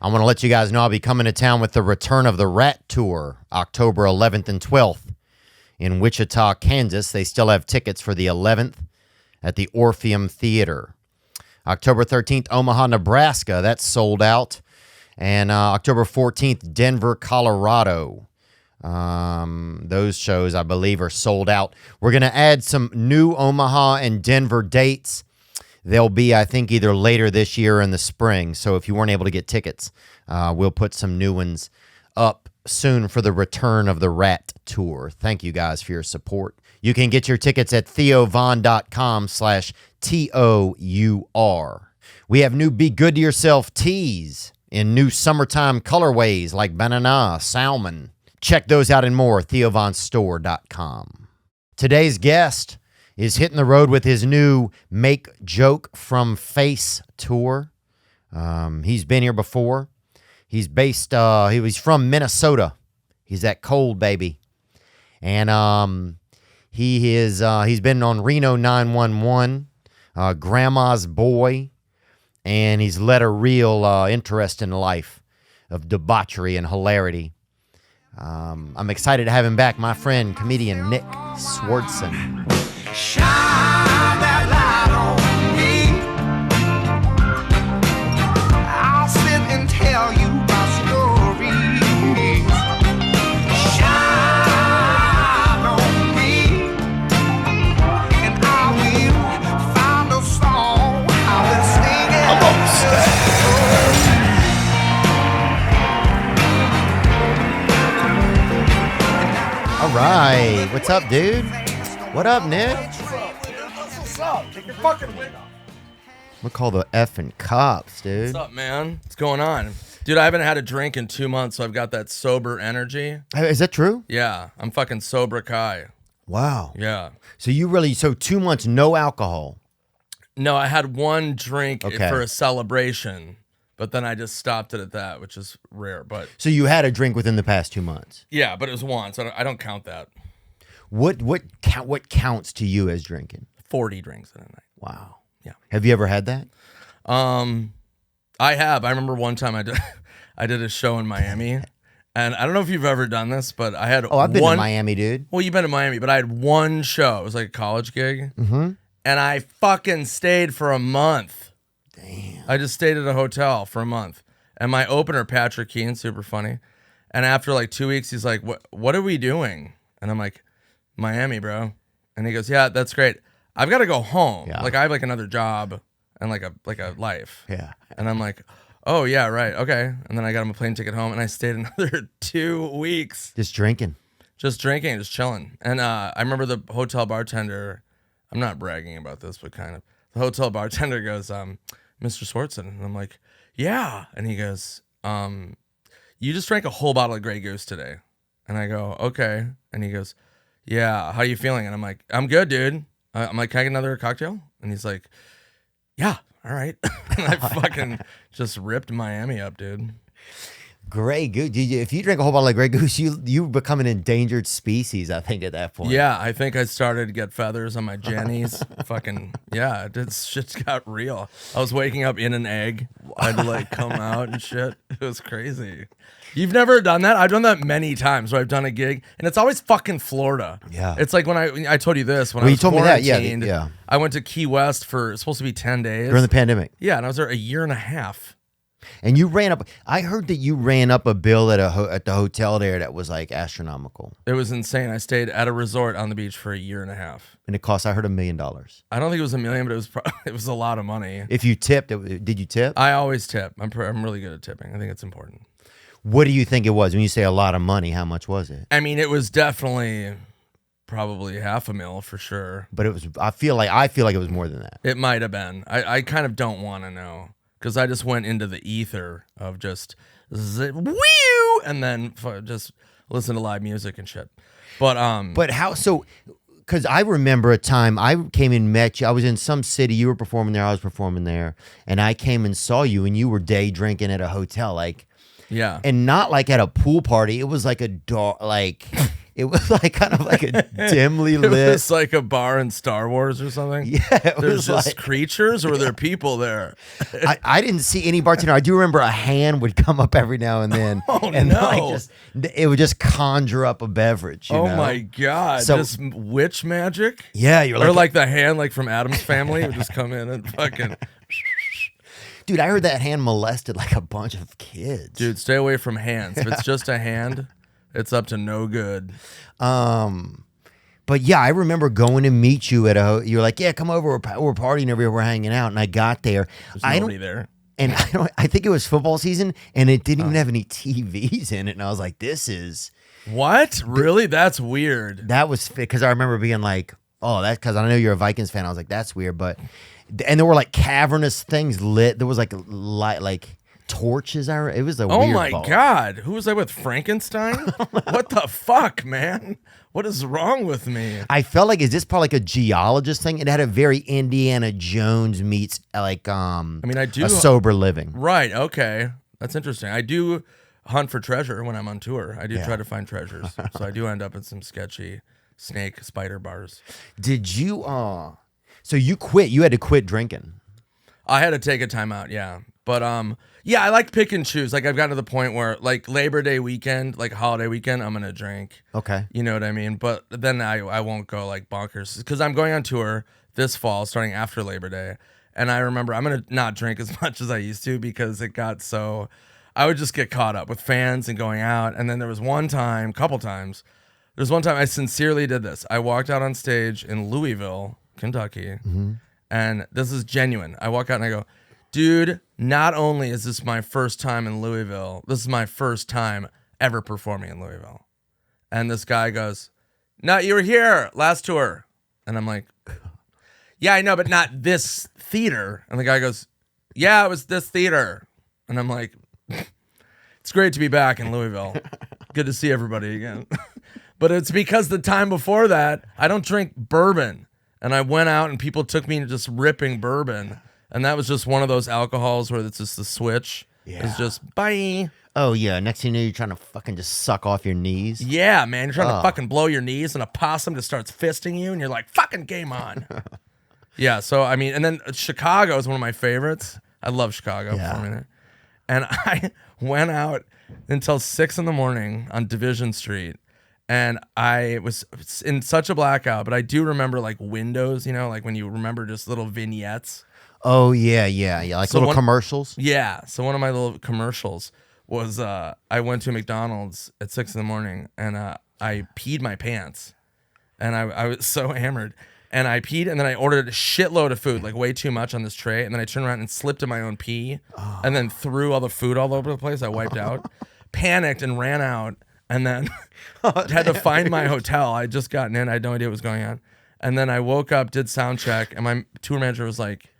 I want to let you guys know I'll be coming to town with the Return of the Rat Tour, October 11th and 12th in Wichita, Kansas. They still have tickets for the 11th at the Orpheum Theater. October 13th, Omaha, Nebraska. That's sold out. And October 14th, Denver, Colorado. Those shows, I believe, are sold out. We're going to add some new Omaha and Denver dates. They'll be, I think, either later this year or in the spring. So if you weren't able to get tickets, we'll put some new ones up soon for the Return of the Rat Tour. Thank you guys for your support. You can get your tickets at theovon.com/TOUR. We have new Be Good to Yourself tees in new summertime colorways like banana, salmon. Check those out and more, theovonstore.com. Today's guest is hitting the road with his new Make Joke from Face tour. He's been here before. He's he's from Minnesota. He's that cold baby. And he's been on Reno 911, Grandma's Boy, and he's led a real interesting life of debauchery and hilarity. I'm excited to have him back, my friend, comedian Nick Swardson. Shine that light on me. I'll sit and tell you my stories. Shine on me, and I will find a song I will sing it. I'm gonna stay. All right, what's up, dude? What up, Nick? What's up? Take your fucking wig off. We'll call the effing cops, dude. What's up, man? What's going on? Dude, I haven't had a drink in 2 months, so I've got that sober energy. Hey, is that true? Yeah, I'm fucking sober Kai. Wow. Yeah. So 2 months, no alcohol. No, I had one drink Okay. for a celebration, but then I just stopped it at that, which is rare. But So you had a drink within the past 2 months. yeah, but it was once. I don't count that. What counts to you as drinking? 40 drinks in a night. Wow. Yeah. Have you ever had that? I have. I remember one time I did a show in Miami, and I don't know if you've ever done this, but I had I've been to Miami, dude. Well, you've been to Miami, but I had one show. It was like a college gig, Mm-hmm. and I fucking stayed for a month. Damn. I just stayed at a hotel for a month, and my opener, Patrick Keane, super funny, and after like 2 weeks, he's like, "What are we doing?" And I'm like, "Miami, bro," and he goes, "Yeah, that's great. I've got to go home. Yeah. Like I have like another job and like a life." Yeah. And I'm like, "Oh yeah, right, okay." And then I got him a plane ticket home, and I stayed another 2 weeks Just drinking. just drinking, just chilling. And I remember the hotel bartender. I'm not bragging about this, but kind of. The hotel bartender goes, "Mr. Swardson," and I'm like, "Yeah." And he goes, "You just drank a whole bottle of Grey Goose today." And I go, "Okay." And he goes, "Yeah, how you feeling?" And I'm like, "I'm good, dude." I'm like, "Can I get another cocktail?" And he's like, "Yeah, all right." And I fucking just ripped Miami up, dude. Grey Goose. If you drink a whole bottle of Grey Goose, you become an endangered species, I think, at that point. Yeah, I think I started to get feathers on my jennies. Fucking, yeah, shit's got real. I was waking up in an egg. I'd like come out and shit. It was crazy. You've never done that? I've done that many times where I've done a gig, and it's always fucking Florida. Yeah. It's like when I told you this, when Well, I you was told me that, yeah, quarantined, yeah. I went to Key West for, it's supposed to be 10 days. During the pandemic. Yeah, and I was there a year and a half. And you ran up. I heard that you ran up a bill at the hotel there that was like astronomical, It was insane. I stayed at a resort on the beach for a year and a half. and it cost. I heard $1 million. I don't think it was $1 million, but it was it was a lot of money. If you tipped, did you tip? I always tip. I'm really good at tipping. I think it's important. What do you think it was when you say a lot of money? How much was it? I mean, it was definitely probably $500,000 for sure. But it was. I feel like it was more than that. It might have been. I kind of don't want to know because I just went into the ether of just woo and then just listen to live music and shit. But how so? Because I remember a time I came and met you. I was in some city. You were performing there. I was performing there, and I came and saw you, and you were day drinking at a hotel, like. yeah. And not like at a pool party. It was like It was like kind of like a dimly It lit. was like a bar in Star Wars or something. Yeah, it There's was just like, creatures, or were there people there? I didn't see any bartender. I do remember a hand would come up every now and then, Oh, and no. like it would just conjure up a beverage. You Oh know? my god! So- Just witch magic, Yeah, you're like, or like the hand, like from Adam's Family, would just come in and fucking. dude, I heard that hand molested like a bunch of kids. Dude, stay away from hands. If it's just a hand, it's up to no good. But yeah, I remember going to meet you at you're like, yeah, come over. We're partying over here. We're hanging out. And I got there. There's nobody there. And I think it was football season, and it didn't even have any TVs in it. And I was like, this is. What? Really? That's weird. That was because I remember being like, oh, that's because I know you're a Vikings fan. I was like, that's weird. And there were like cavernous things lit. There was like light, like torches. It was a Oh weird my ball. god! Who was I with? Frankenstein? What the fuck, man? What is wrong with me? I felt like, is this probably like a geologist thing? It had a very Indiana Jones meets like I mean, I do a sober living. Right. Okay. That's interesting. I do hunt for treasure when I'm on tour. I do try to find treasures. So I do end up in some sketchy snake spider bars. Did you so you quit, you had to quit drinking. I had to take a time out, yeah. But yeah, I like pick and choose. Like I've gotten to the point where like Labor Day weekend, like holiday weekend, I'm gonna drink. Okay. You know what I mean? But then I won't go like bonkers because I'm going on tour this fall, starting after Labor Day. And I remember I'm gonna not drink as much as I used to because it got so I would just get caught up with fans and going out. And then there was couple times. There's one time I sincerely did this. I walked out on stage in Louisville, Kentucky, and this is genuine. I walk out and I go, dude, not only is this my first time in Louisville, this is my first time ever performing in Louisville. And this guy goes, no, you were here last tour. And I'm like, yeah, I know, but not this theater. And the guy goes, yeah, it was this theater. And I'm like, it's great to be back in Louisville. Good to see everybody again. But it's because the time before that, I don't drink bourbon. And I went out and people took me to just ripping bourbon. And that was just one of those alcohols where it's just the switch. Yeah. It's just bye. Oh yeah. Next thing you know, you're trying to fucking just suck off your knees. Yeah, man. You're trying to fucking blow your knees and a possum just starts fisting you and you're like, fucking game on. Yeah, so I mean, and then Chicago is one of my favorites. I love Chicago performing there. And I went out until 6 a.m. on Division Street. And I was in such a blackout, but I do remember like windows, you know, like when you remember just little vignettes. Oh yeah. Like So little commercials. Yeah. So one of my little commercials was I went to McDonald's at 6 a.m. and I peed my pants. And I was so hammered. And I peed and then I ordered a shitload of food, like way too much on this tray. And then I turned around and slipped in my own pee and then threw all the food all over the place. I wiped out, panicked and ran out. And then had to find my hotel. I had just gotten in. I had no idea what was going on. And then I woke up, did sound check, and my tour manager was like,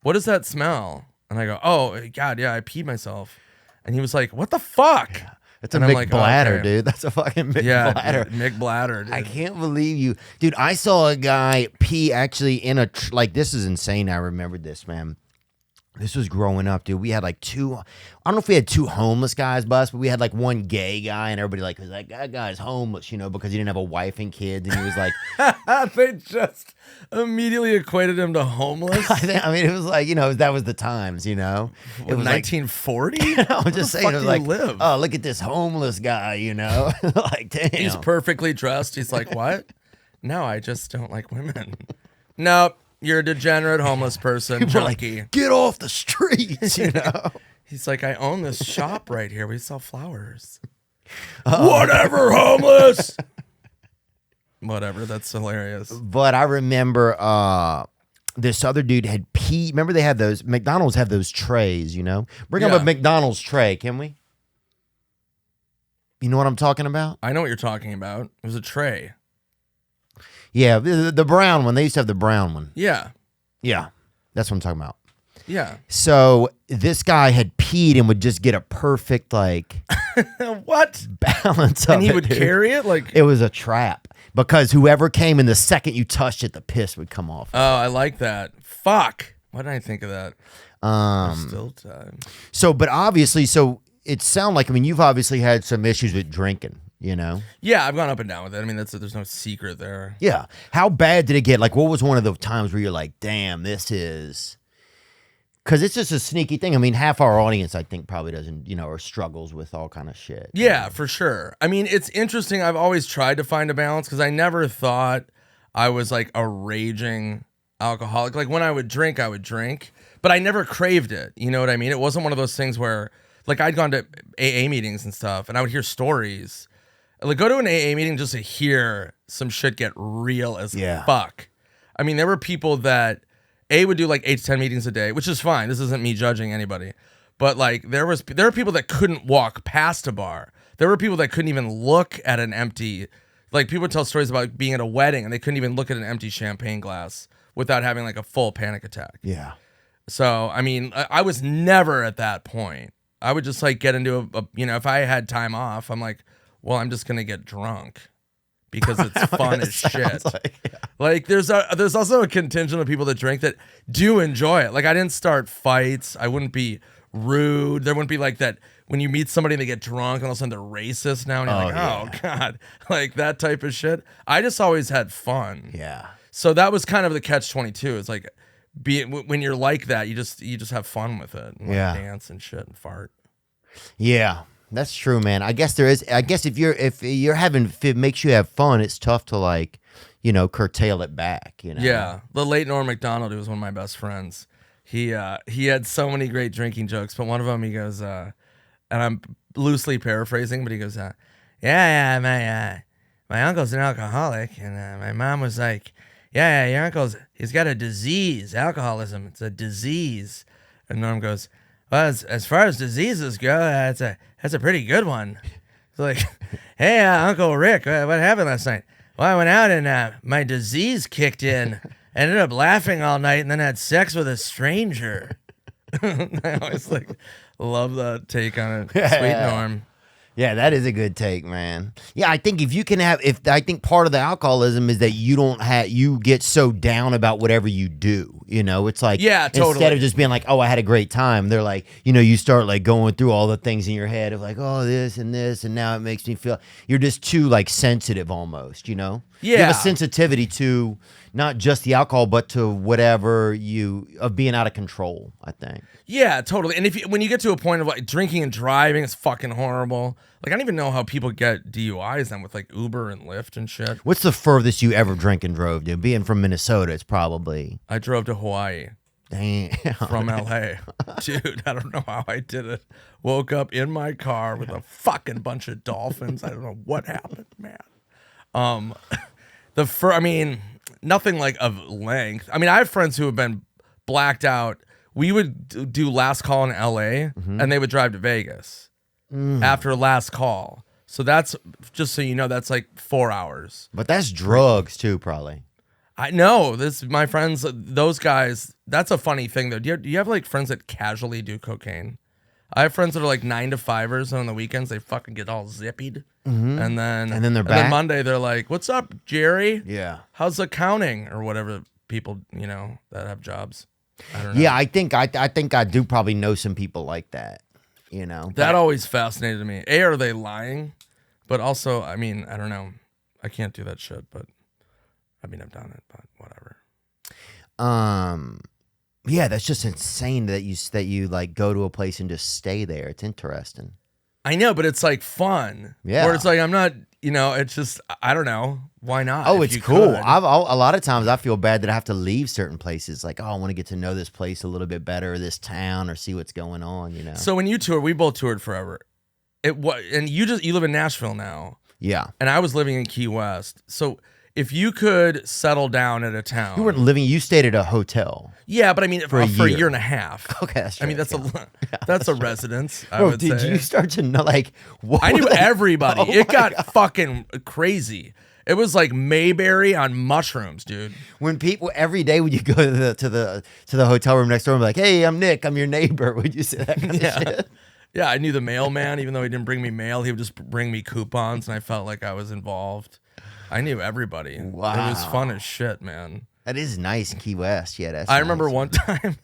what does that smell? And I go, oh, God, yeah, I peed myself. And he was like, what the fuck? That's a And I'm big like, oh, bladder, okay. dude. That's a fucking big Yeah, bladder. Mick Bladder. Dude. I can't believe you. Dude, I saw a guy pee actually in like, this is insane. I remembered this, man. This was growing up, dude. We had like I don't know if we had two homeless guys bust, but we had like one gay guy, and everybody like was like, that guy's homeless, you know, because he didn't have a wife and kids, and he was like, They just immediately equated him to homeless. I mean, it was like, you know, that was the times, you know. It was 1940? like, I was just saying, it was like, live? oh, look at this homeless guy, you know, like, damn. He's perfectly dressed. He's like, what? No, I just don't like women. Nope. You're a degenerate homeless person, People are junkie. like, get off the streets, you know. He's like, I own this shop right here. We sell flowers. Whatever, homeless. Whatever. That's hilarious. But I remember this other dude had peed. Remember they had those, McDonald's have those trays, you know? Bring up Yeah. a McDonald's tray, can we? You know what I'm talking about? I know what you're talking about. It was a tray. Yeah, the brown one. They used to have the brown one. Yeah. Yeah, that's what I'm talking about. Yeah. So this guy had peed and would just get a perfect, like, What? balance of And he it, would dude. carry it? Like, It was a trap because whoever came in the second you touched it, the piss would come off. oh, I like that. Fuck. Why didn't I think of that? Still time. So, but obviously, so it sounded like, I mean, you've obviously had some issues with drinking. you know? Yeah, I've gone up and down with it. I mean, there's no secret there. Yeah. How bad did it get? Like, what was one of the times where you're like, damn, this is... Because it's just a sneaky thing. I mean, half our audience, I think, probably doesn't, you know, or struggles with all kind of shit. Yeah, for sure. I mean, it's interesting. I've always tried to find a balance because I never thought I was like a raging alcoholic. Like when I would drink, but I never craved it. You know what I mean? It wasn't one of those things where, like, I'd gone to AA meetings and stuff, and I would hear stories. Like, go to an AA meeting just to hear some shit get real as fuck. I mean, there were people that would do like 8 to 10 meetings a day, which is fine. This isn't me judging anybody. But like there were people that couldn't walk past a bar. There were people that couldn't even look at an empty, like people would tell stories about being at a wedding and they couldn't even look at an empty champagne glass without having like a full panic attack. Yeah. So, I mean, I was never at that point. I would just like get into you know, if I had time off, I'm like, well, I'm just going to get drunk. Because it's fun as shit. Like there's also a contingent of people that drink that do enjoy it. Like I didn't start fights. I wouldn't be rude. There wouldn't be like that when you meet somebody and they get drunk and all of a sudden they're racist now and you're like, oh God, like that type of shit. I just always had fun. Yeah. So that was kind of the catch-22. It's like when you're like that, you just have fun with it. And like dance and shit and fart. Yeah. That's true, man. I guess there is. I guess if it makes you have fun, it's tough to like, you know, curtail it back. You know. Yeah, the late Norm Macdonald, who was one of my best friends, he had so many great drinking jokes. But one of them, he goes, and I'm loosely paraphrasing, but he goes, my uncle's an alcoholic, and my mom was like, yeah, your uncle's he's got a disease, alcoholism. It's a disease, and Norm goes, well, as far as diseases go, that's a pretty good one. It's like, hey, Uncle Rick, what happened last night? Well, I went out and my disease kicked in. I ended up laughing all night and then had sex with a stranger. I always like love that take on it. Sweet Norm. Yeah, that is a good take, man. Yeah, I think I think part of the alcoholism is that you get so down about whatever you do. You know, it's like, totally. Instead of just being like, oh, I had a great time, they're like, you know, you start like going through all the things in your head of like, oh, this, and now it makes me feel, you're just too like sensitive almost, you know? Yeah. You have a sensitivity to not just the alcohol, but to whatever of being out of control, I think. Yeah, totally. And when you get to a point of like drinking and driving, it's fucking horrible. Like I don't even know how people get DUIs then with like Uber and Lyft and shit. What's the furthest you ever drank and drove, dude? Being from Minnesota, it's probably. I drove to Hawaii. Damn. From LA. Dude, I don't know how I did it. Woke up in my car with a fucking bunch of dolphins. I don't know what happened, man. Nothing like of length. I mean, I have friends who have been blacked out. We would do last call in LA and they would drive to Vegas after last call. So that's, just so you know, that's like 4 hours. But that's drugs too, probably. I know my friends, those guys, that's a funny thing though. Do you have like friends that casually do cocaine? I have friends that are like 9 to 5ers, and on the weekends they fucking get all zippied, and then they're back. Then Monday they're like, "What's up, Jerry? Yeah, how's accounting or whatever?" People, you know, that have jobs. I don't know. Yeah, I think I do probably know some people like that. You know, that always fascinated me. Are they lying? But also, I mean, I don't know. I can't do that shit, but I mean, I've done it, but whatever. Yeah, that's just insane that you like go to a place and just stay there. It's interesting. I know, but it's like fun. Yeah. Or it's like I'm not, you know, it's just I don't know. Why not? Oh, it's cool. A lot of times I feel bad that I have to leave certain places. Like, oh, I want to get to know this place a little bit better, or this town, or see what's going on. You know. So when you tour, we both toured forever. And you live in Nashville now. Yeah. And I was living in Key West. So if you could settle down at a town, you weren't living. You stayed at a hotel. Yeah, but I mean, for a year and a half. Okay, that's true. I mean, that's a residence. I Bro, would did say. you start to know like? What I knew everybody. Oh It got God. fucking crazy. It was like Mayberry on mushrooms, dude. When people every day when you go to the hotel room next door and be like, "Hey, I'm Nick. I'm your neighbor." Would you say that kind of shit? Yeah, I knew the mailman, even though he didn't bring me mail. He would just bring me coupons, and I felt like I was involved. I knew everybody. Wow. It was fun as shit, man. That is nice, Key West. Yeah, that's. I remember one time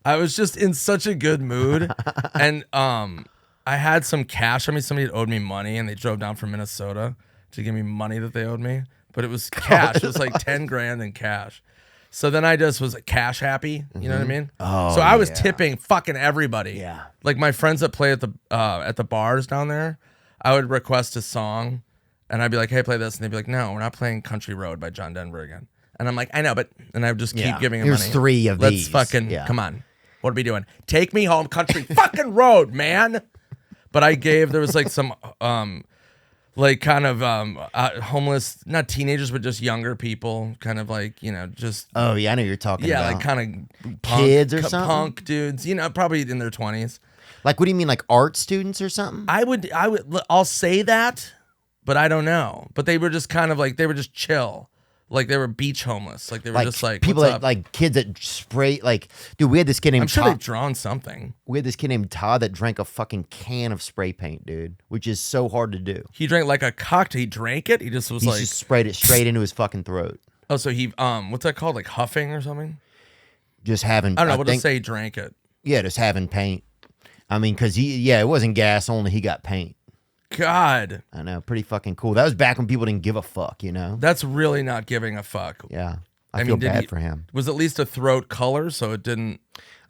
I was just in such a good mood, and I I had some cash. I mean, somebody had owed me money, and they drove down from Minnesota to give me money that they owed me. But it was cash. It was like 10 grand in cash. So then I just was cash happy. You know what I mean? Oh, so I was tipping fucking everybody. Yeah. Like my friends that play at the bars down there, I would request a song, and I'd be like, "Hey, play this," and they'd be like, "No, we're not playing Country Road by John Denver again." And I'm like, "I know, but," and I would just keep giving them Here's money. 3 of Let's these. fucking come on. What are we doing? Take me home, Country fucking road, man. But there was like some like kind of homeless, not teenagers, but just younger people, kind of like, just Oh, yeah, I know you're talking about. like kind of Kids or something? punk dudes, probably in their 20s. Like, what do you mean, like art students or something? I'll say that, but I don't know. But they were just kind of like, they were just chill. Like they were beach homeless. Like they were just like people what's that, up? like kids that spray, like, dude, we had this kid named I'm sure Todd. they've drawn something. We had this kid named Todd that drank a fucking can of spray paint, dude, which is so hard to do. He drank like a cocktail. He drank it. He just was He like, just sprayed it straight into his fucking throat. oh, so he what's that called? Like huffing or something? Just having, I don't know. We'll just say he drank it. yeah, just having paint. I mean, because it wasn't gas only, he got paint. God, I know, pretty fucking cool. That was back when people didn't give a fuck, that's really not giving a fuck. Yeah. I feel did bad he- for him. Was at least a throat color, so it didn't.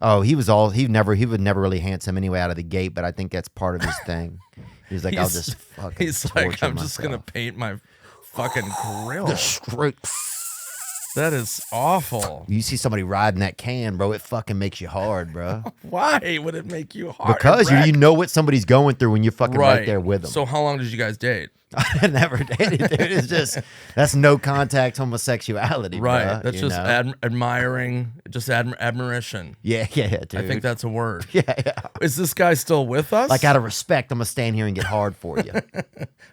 Oh, he would never really handsome anyway out of the gate, but I think that's part of his thing. He's like, I'll just fucking He's like, torture I'm just gonna myself." paint my fucking grill. Straight. That is awful. You see somebody riding that can, bro, it fucking makes you hard, bro. Why would it make you hard? Because you know what somebody's going through when you're fucking right there with them. So how long did you guys date? I never dated, dude. It's just, that's no contact homosexuality, Right. bruh, That's you just know? admiring, just admiration. Yeah, dude. I think that's a word. Yeah. Is this guy still with us? Like, out of respect, I'm going to stand here and get hard for you.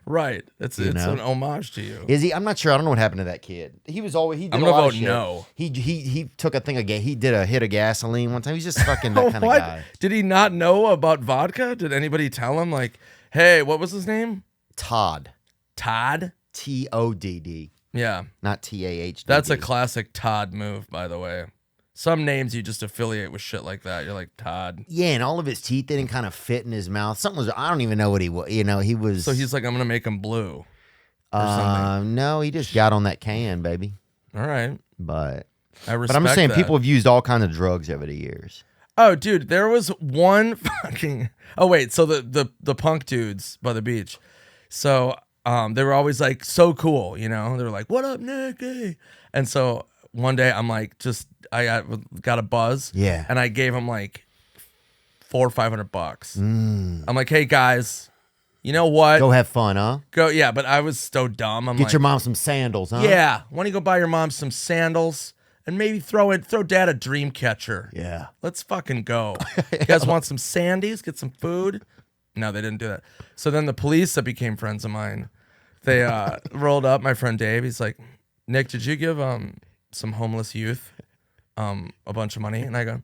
Right. It's know? an homage to you. Is he? I'm not sure. I don't know what happened to that kid. He was always, he did I'm a gonna lot of vote shit. no. He took a thing of he did a hit of gasoline one time. He's just fucking that kind of What? guy. Did he not know about vodka? Did anybody tell him, like, hey, what was his name? Todd. Todd? Todd. Yeah. Not TAHD. That's a classic Todd move, by the way. Some names you just affiliate with shit like that. You're like, Todd. Yeah, and all of his teeth didn't kind of fit in his mouth. Something was, I don't even know what he was. He was. So he's like, I'm going to make him blue. Or something. No, he just got on that can, baby. All right. But I respect But I'm just saying, that. people have used all kinds of drugs over the years. Oh, dude, there was one fucking. Oh wait, so the punk dudes by the beach, so they were always like so cool, They were like, "What up, Nick?" Hey. And so one day I'm like, I got a buzz, Yeah. and I gave him like $400 or $500. Mm. I'm like, "Hey guys, you know what? Go have fun, huh? Go, yeah." But I was so dumb. I'm Get like, your mom some sandals, huh? yeah. Why don't you go buy your mom some sandals and maybe throw dad a dream catcher? Yeah. Let's fucking go. You guys want some sandies? Get some food? No, they didn't do that. So then the police that became friends of mine, they rolled up. My friend Dave, he's like, Nick, did you give some homeless youth a bunch of money? And I go,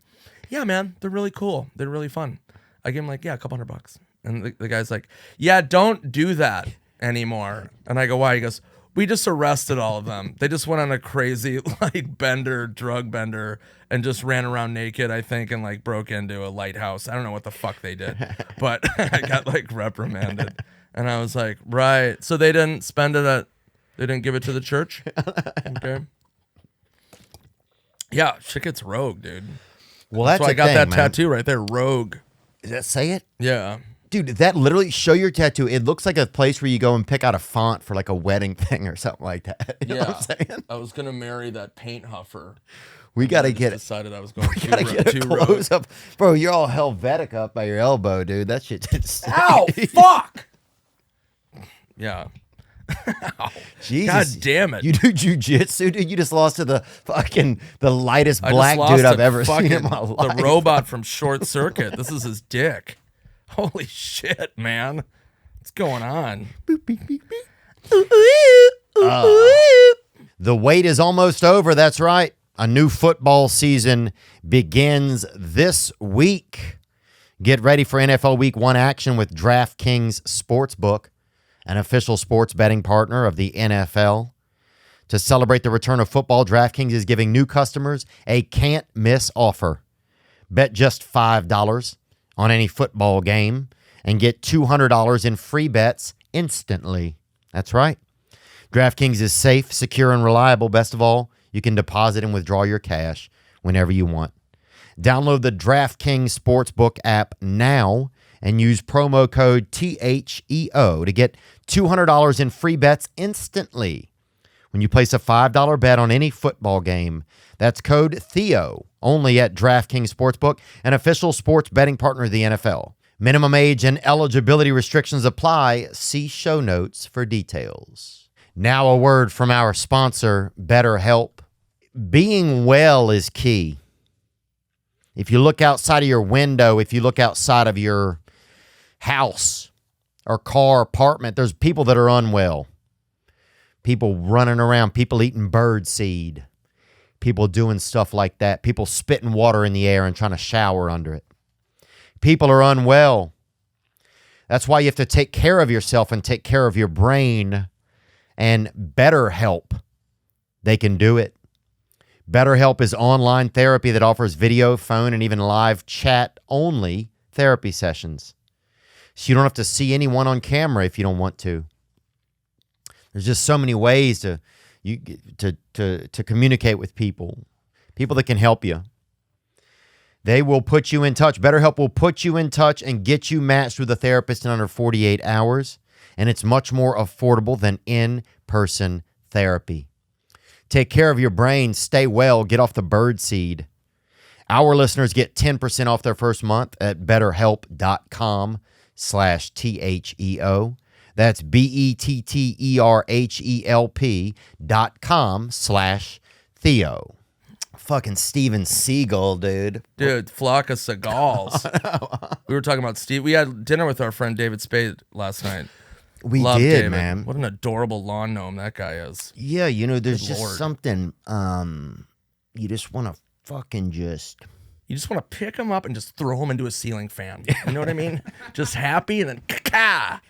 yeah, man, they're really cool. They're really fun. I give him like, yeah, a couple $100. And the guy's like, yeah, don't do that anymore. And I go, why? He goes, we just arrested all of them. They just went on a crazy drug bender, and just ran around naked, I think, and like broke into a lighthouse. I don't know what the fuck they did, but I got like reprimanded. And I was like, right. So they didn't they didn't give it to the church? Okay. Yeah, shit gets rogue, dude. Well, that's So I the got thing, that man. tattoo right there, rogue. Does that say it? Yeah. Dude, that literally, show your tattoo. It looks like a place where you go and pick out a font for like a wedding thing or something like that. You know what I'm saying? I was gonna marry that paint huffer. We got to I just get it. decided I was going We got to get a close up. Bro, you're all Helvetic up by your elbow, dude. That shit just. Ow, fuck. Yeah. Jesus. God damn it. You do jujitsu, dude? You just lost to the lightest I just black lost dude I've to ever seen fucking in my life. The robot from Short Circuit. This is his dick. Holy shit, man. What's going on? The wait is almost over. That's right. A new football season begins this week. Get ready for NFL Week 1 action with DraftKings Sportsbook, an official sports betting partner of the NFL. To celebrate the return of football, DraftKings is giving new customers a can't-miss offer. Bet just $5 on any football game, and get $200 in free bets instantly. That's right. DraftKings is safe, secure, and reliable. Best of all, you can deposit and withdraw your cash whenever you want. Download the DraftKings Sportsbook app now and use promo code THEO to get $200 in free bets instantly when you place a $5 bet on any football game. That's code Theo, only at DraftKings Sportsbook, an official sports betting partner of the NFL. Minimum age and eligibility restrictions apply. See show notes for details. Now a word from our sponsor, BetterHelp. Being well is key. If you look outside of your window, if you look outside of your house or car, apartment, there's people that are unwell. People running around, people eating bird seed, people doing stuff like that, people spitting water in the air and trying to shower under it. People are unwell. That's why you have to take care of yourself and take care of your brain. And BetterHelp, they can do it. BetterHelp is online therapy that offers video, phone, and even live chat-only therapy sessions. So you don't have to see anyone on camera if you don't want to. There's just so many ways to communicate with people that can help you. They will put you in touch. BetterHelp will put you in touch and get you matched with a therapist in under 48 hours, and it's much more affordable than in-person therapy. Take care of your brain, stay well, get off the bird seed. Our listeners get 10% off their first month at betterhelp.com/THEO. That's BETTERHELP.com/Theo. Fucking Steven Seagal, dude. Dude, flock of Seagulls. We were talking about Steve. We had dinner with our friend David Spade last night. We Love did, David. man. What an adorable lawn gnome that guy is. Yeah, you know, there's Good just Lord. something, you just want to fucking just... You just want to pick him up and just throw him into a ceiling fan. You know what I mean? Just happy and then ka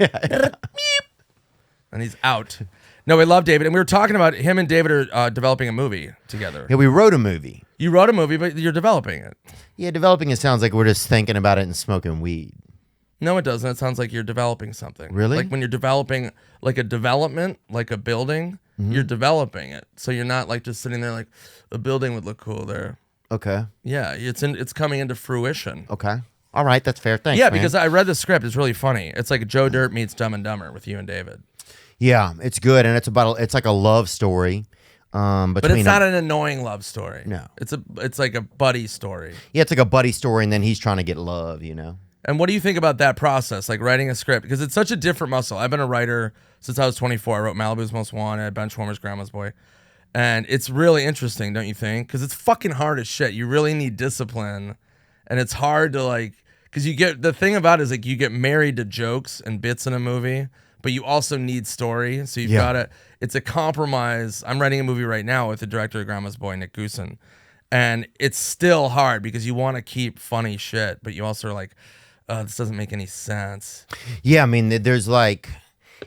and he's out. No, we love David. And we were talking about him and David are developing a movie together. Yeah, we wrote a movie. You wrote a movie, but you're developing it. Yeah, developing it sounds like we're just thinking about it and smoking weed. No, it doesn't. It sounds like you're developing something. Really? Like when you're developing like a development, like a building, you're developing it. So you're not like just sitting there like a building would look cool there. Okay. Yeah, it's coming into fruition. Okay. All right, that's fair. Thanks, Yeah, man. because I read the script. It's really funny. It's like Joe Dirt meets Dumb and Dumber with you and David. Yeah, it's good, and it's like a love story. Between But it's not an annoying love story. No. It's like a buddy story. Yeah, it's like a buddy story, and then he's trying to get love, you know? And what do you think about that process, like writing a script? Because it's such a different muscle. I've been a writer since I was 24. I wrote Malibu's Most Wanted, Benchwarmers, Grandma's Boy. And it's really interesting, don't you think? Because it's fucking hard as shit. You really need discipline. And it's hard to like, because the thing about it is like you get married to jokes and bits in a movie, but you also need story. So you've got to, it's a compromise. I'm writing a movie right now with the director of Grandma's Boy, Nick Goosen. And it's still hard because you want to keep funny shit, but you also are like, this doesn't make any sense. Yeah, I mean, there's like,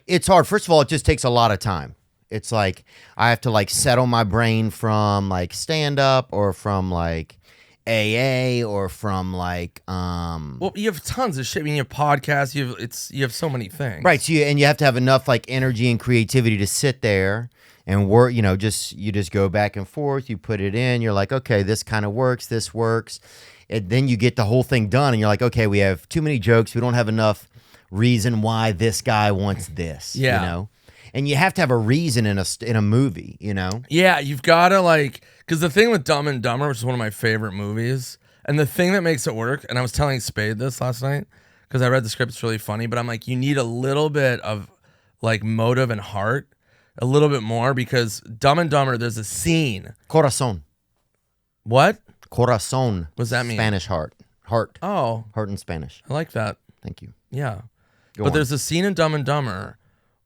it's hard. First of all, it just takes a lot of time. It's like I have to like settle my brain from like stand up or from like AA or from like Well, you have tons of shit. I mean, you have podcasts, you have so many things. right. So you have to have enough like energy and creativity to sit there and work, you know, you just go back and forth, you put it in, you're like, okay, this kind of works, this works. And then you get the whole thing done and you're like, okay, we have too many jokes, we don't have enough reason why this guy wants this. Yeah. You know? And you have to have a reason in a movie, you know? Yeah, you've got to like, because the thing with Dumb and Dumber, which is one of my favorite movies, and the thing that makes it work, and I was telling Spade this last night, because I read the script, it's really funny, but I'm like, you need a little bit of like motive and heart, a little bit more, because Dumb and Dumber, there's a scene. Corazón. What? Corazón. What does that mean? Spanish heart. Heart. Oh, Heart in Spanish. I like that. Thank you. Yeah. Go But on. there's a scene in Dumb and Dumber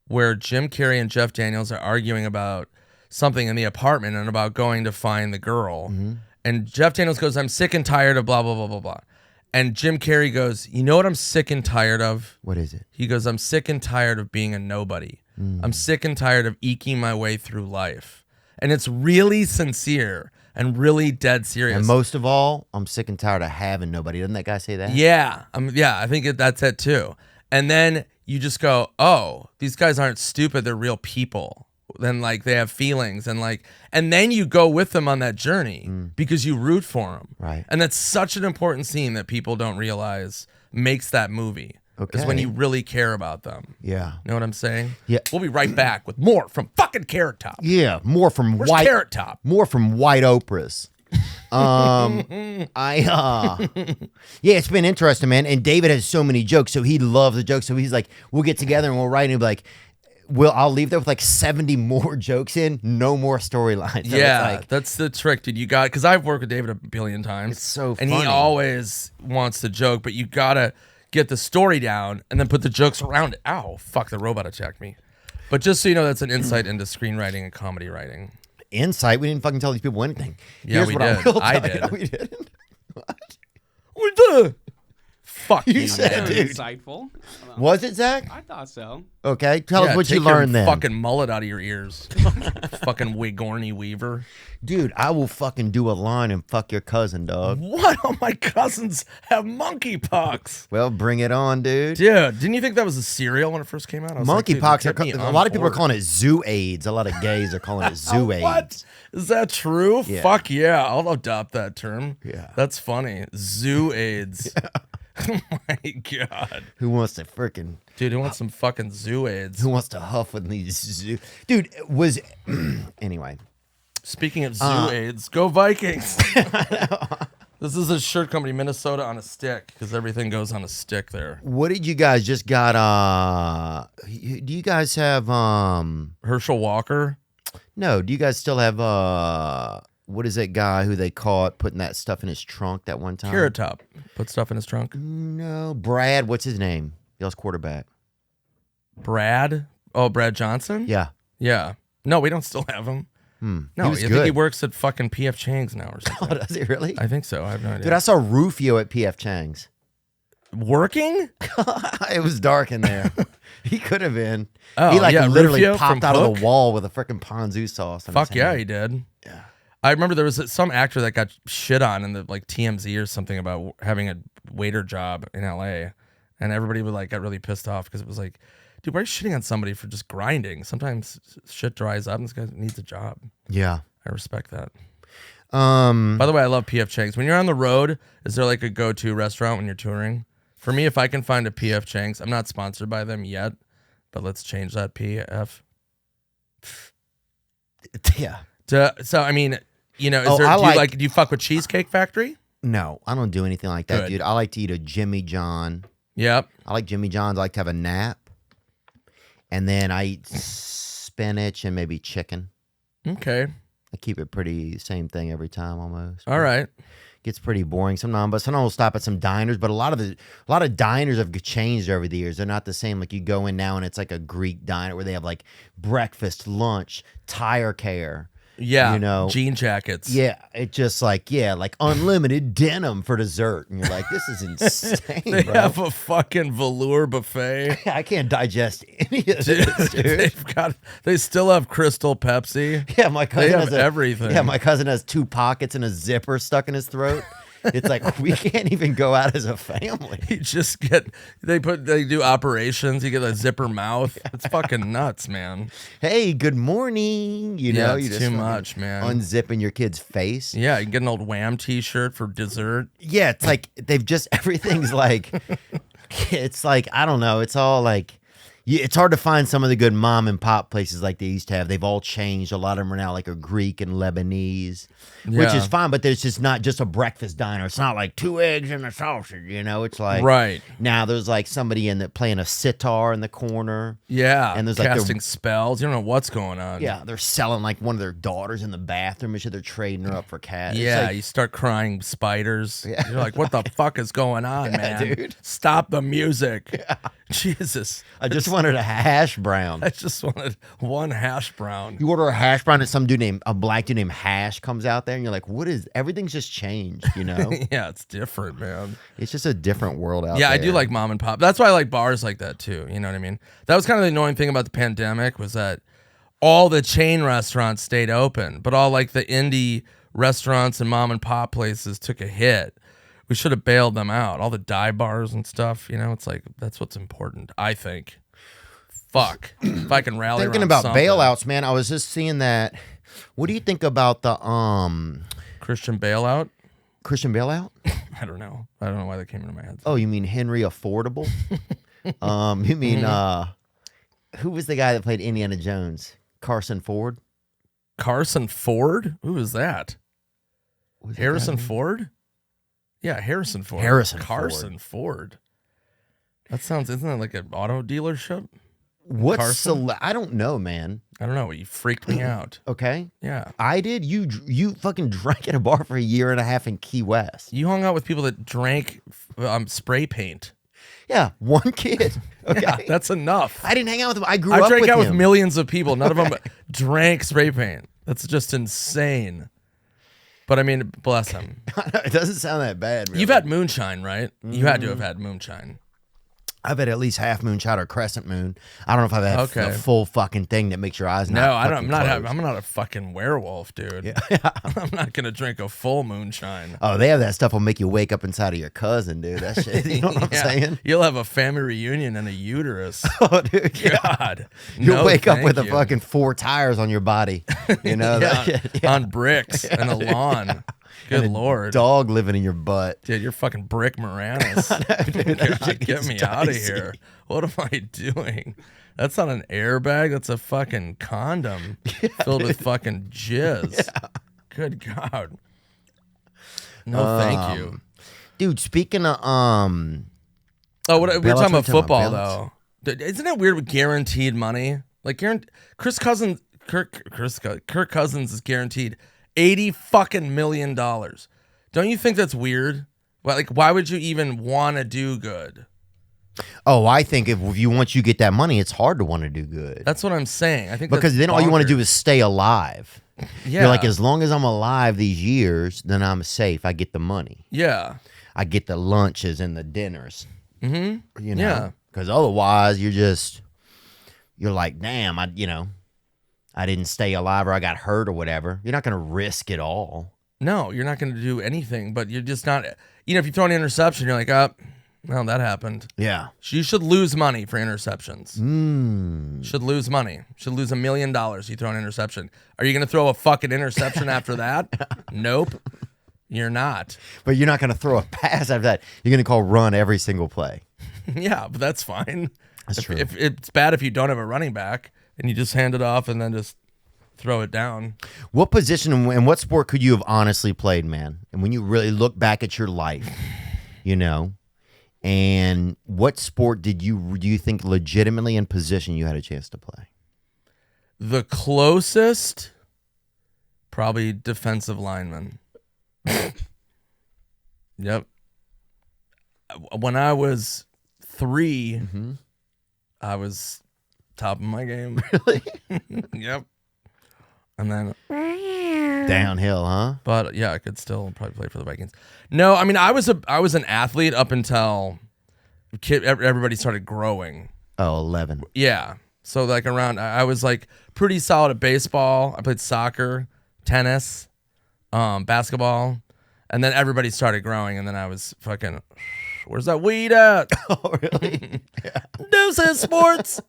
where Jim Carrey and Jeff Daniels are arguing about something in the apartment and about going to find the girl. Mm-hmm. And Jeff Daniels goes, I'm sick and tired of blah, blah, blah, blah, blah. And Jim Carrey goes, you know what I'm sick and tired of? What is it? He goes, I'm sick and tired of being a nobody. I'm sick and tired of eking my way through life. And it's really sincere and really dead serious. And most of all, I'm sick and tired of having nobody. Doesn't that guy say that? Yeah, I think that's it too. And then you just go, oh, these guys aren't stupid. They're real people. Then like they have feelings and then you go with them on that journey because you root for them. Right. And that's such an important scene that people don't realize makes that movie. Okay. Is when you really care about them. Yeah. Know what I'm saying? Yeah. We'll be right back with more from fucking Carrot Top. Yeah, more from Where's white Carrot Top? More from white Oprahs. Yeah, it's been interesting, man. And David has so many jokes, so he loves the jokes. So he's like, we'll get together and we'll write, and he'll be like, I'll leave there with like 70 more jokes in, no more storylines. So Yeah, it's like, that's the trick, dude. You got, because I've worked with David a billion times. It's so and funny. he always wants the joke, but you gotta get the story down and then put the jokes around it. Ow, fuck, the robot attacked me. But just so you know, that's an insight into screenwriting and comedy writing. insight. We didn't fucking tell these people anything. Yeah, Here's we what did. will I tell you. did. We didn't. What the? Fuck You you, said, man. dude. Insightful. Was it, Zach? I thought so. Okay, tell us what take you learned your then. fucking mullet out of your ears. Fucking Wigorny Weaver. Dude, I will fucking do a line and fuck your cousin, dog. What? All my cousins have monkeypox. Well, bring it on, dude. Dude, didn't you think that was a cereal when it first came out? I was like, dude, Monkeypox. get me A on lot of people are board. calling it zoo AIDS. A lot of gays are calling it zoo AIDS. What? Is that true? Yeah. Fuck yeah. I'll adopt that term. Yeah. That's funny. Zoo AIDS. Oh my God. Who wants to freaking? Dude, who wants some fucking zoo AIDS? Who wants to huff with these zoo? Dude, was anyway. Speaking of zoo AIDS, go Vikings. This is a shirt company, Minnesota on a stick, because everything goes on a stick there. What did you guys just got? Do you guys have Herschel Walker. No, do you guys still have what is that guy who they caught putting that stuff in his trunk that one time? Carrot Top. Put stuff in his trunk. No, Brad. What's his name? Yale's quarterback. Brad? Oh, Brad Johnson? Yeah. Yeah. No, we don't still have him. No, He was I think he good. works at fucking PF Chang's now or Oh, something. does he really? I think so. I have no idea. Dude, I saw Rufio at PF Chang's. Working? It was dark in there. He could have been. Oh, He like yeah, literally Rufio popped from out of Cook? the wall with a freaking ponzu sauce. on his Fuck yeah, hand. he did. Yeah. I remember there was some actor that got shit on in the like TMZ or something about having a waiter job in LA, and everybody would like got really pissed off because it was like, dude, why are you shitting on somebody for just grinding? Sometimes shit dries up and this guy needs a job. Yeah. I respect that. By the way, I love PF Chang's. When you're on the road, is there like a go-to restaurant when you're touring? For me, if I can find a PF Chang's, I'm not sponsored by them yet, but let's change that PF. Yeah. So I mean, you know, Oh, do you fuck with Cheesecake Factory? No, I don't do anything like that, Good. dude. I like to eat a Jimmy John. Yep. I like Jimmy John's. I like to have a nap. And then I eat spinach and maybe chicken. Okay. I keep it pretty same thing every time almost. All right. Gets pretty boring sometimes, but sometimes we'll stop at some diners. But a lot of diners have changed over the years. They're not the same. Like you go in now and it's like a Greek diner where they have like breakfast, lunch, tire care. Yeah. You know, jean jackets. Yeah, it just like unlimited denim for dessert, and you're like, this is insane, They bro. have a fucking velour buffet. I can't digest any of this, dude. They still have Crystal Pepsi. Yeah, my cousin have has everything. Yeah, my cousin has 2 pockets and a zipper stuck in his throat. It's like we can't even go out as a family. You just they do operations. You get a zipper mouth. It's fucking nuts, man. Hey, good morning. You know, it's you just too fucking much, man. Unzipping your kid's face. Yeah, you can get an old Wham t-shirt for dessert. Yeah, it's like they've just everything's like, it's like I don't know. It's all like. It's hard to find some of the good mom and pop places like they used to have. They've all changed. A lot of them are now like a Greek and Lebanese, which Yeah. is fine, but there's just not just a breakfast diner. It's not like 2 eggs and a sausage, you know? It's like Right. now there's like somebody in the playing a sitar in the corner. Yeah. And there's like casting spells. You don't know what's going on. Yeah, they're selling like one of their daughters in the bathroom and shit. They're trading her up for cash. It's Yeah, like, you start crying spiders. You're like, what the fuck is going on, man? dude. Stop the music. Jesus. I just wanted a hash brown. I just wanted one hash brown. You order a hash brown and some dude named a black dude named Hash comes out there and you're like, what is everything's just changed, you know? Yeah, it's different, man. It's just a different world out there. Yeah, I do like mom and pop. That's why I like bars like that too. You know what I mean? That was kind of the annoying thing about the pandemic was that all the chain restaurants stayed open, but all like the indie restaurants and mom and pop places took a hit, We should have bailed them out. All the dive bars and stuff, you know, it's like that's what's important, I think. Fuck. If I can rally Thinking around about something. bailouts, man, I was just seeing that. What do you think about the Christian bailout? Christian bailout? I don't know why that came into my head. Oh, you mean Henry Affordable? You mean who was the guy that played Indiana Jones? Carson Ford? Carson Ford? Who is that? Was that Harrison guy? Ford? Yeah, Harrison Ford. Carson Ford. That sounds, isn't that like an auto dealership? What's I don't know, man. I don't know. You freaked me out. Okay. Yeah. I did. You fucking drank at a bar for a year and a half in Key West. You hung out with people that drank spray paint. Yeah, one kid. Okay. Yeah, that's enough. I didn't hang out with him. I grew I up drank with out him. with millions of people. None of them drank spray paint. That's just insane. But I mean, bless him. It doesn't sound that bad. Really. You've had moonshine, right? You had to have had moonshine. I've had at least half moonshine or crescent moon. I don't know if I've had Okay. the full fucking thing that makes your eyes No, not I don't. fucking I'm closed. not a fucking werewolf, dude. Yeah. I'm not gonna drink a full moonshine. Oh, they have that stuff will make you wake up inside of your cousin, dude. That shit. You know what I'm Yeah. saying? You'll have a family reunion and a uterus. Oh, dude. Yeah. God, You'll no, wake up thank with a you. fucking 4 tires on your body. You know that Yeah, shit? Yeah. on bricks and a lawn. Good And a Lord. Dog living in your butt. Dude, you're fucking Brick Moranis. Dude, that God, shit get gets me out of dicey. here. What am I doing? That's not an airbag. That's a fucking condom filled with fucking jizz. Good God. No, thank you. Dude, speaking of Oh, we're Bailouts, talking about we're talking football about though. Isn't it weird with guaranteed money? Like Kirk Cousins is guaranteed $80 million. Don't you think that's weird? Well, like, why would you even want to do good? Oh, I think if once you get that money, it's hard to want to do good. That's what I'm saying. I think Because that's then all you want to bonkers. do is stay alive. Yeah. You're like, as long as I'm alive these years, then I'm safe. I get the money. Yeah. I get the lunches and the dinners. Mm-hmm. You know? Yeah. Because otherwise, you're like, damn, I didn't stay alive or I got hurt or whatever. You're not going to risk it all. No, you're not going to do anything, but you're just not, if you throw an interception, you're like, oh, well, that happened. Yeah. You should lose money for interceptions. Mm. Should lose money. Should lose $1 million. You throw an interception. Are you going to throw a fucking interception after that? Nope. You're not. But you're not going to throw a pass after that. You're going to call run every single play. Yeah, but that's fine. That's true. If it's bad if you don't have a running back and you just hand it off and then just throw it down. What position and what sport could you have honestly played, man? And when you really look back at your life, and what sport do you think legitimately in position you had a chance to play? The closest, probably defensive lineman. Yep. When I was 3, I was top of my game. Really? Yep. And then Downhill, huh? But yeah, I could still probably play for the Vikings. No, I mean I was an athlete up until everybody started growing. Oh, 11. Yeah. So like I was like pretty solid at baseball. I played soccer, tennis, basketball, and then everybody started growing, and then I was fucking, where's that weed at? Oh, really? Deuces sports.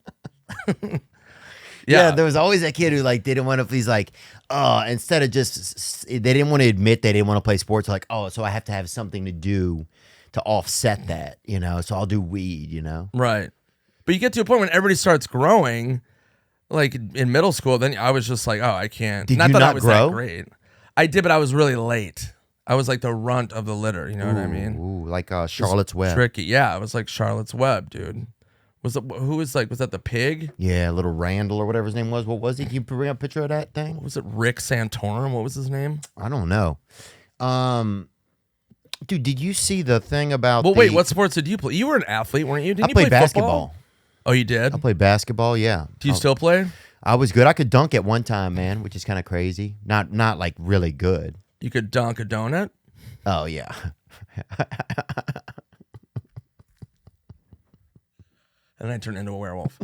Yeah, there was always that kid who like didn't want to please instead of just they didn't want to admit they didn't want to play sports. Like, oh, so I have to have something to do to offset that, so I'll do weed, Right. But you get to a point when everybody starts growing, like in middle school, then I was just like, oh, I can't. Did Not you that I not was grow? that great. I did, but I was really late. I was like the runt of the litter, you know what I mean? Ooh, like Charlotte's Web. Tricky. Yeah, I was like Charlotte's Web, dude. Was that the pig? Yeah, little Randall or whatever his name was. What was he? Can you bring up a picture of that thing? Was it Rick Santorum? What was his name? I don't know. Dude, did you see the thing about Well, wait, what sports did you play? You were an athlete, weren't you? Didn't I you played play basketball. Football? Oh, you did? I played basketball, yeah. Do you still play? I was good. I could dunk at one time, man, which is kind of crazy. Not like really good. You could dunk a donut? Oh, yeah. And I turned into a werewolf.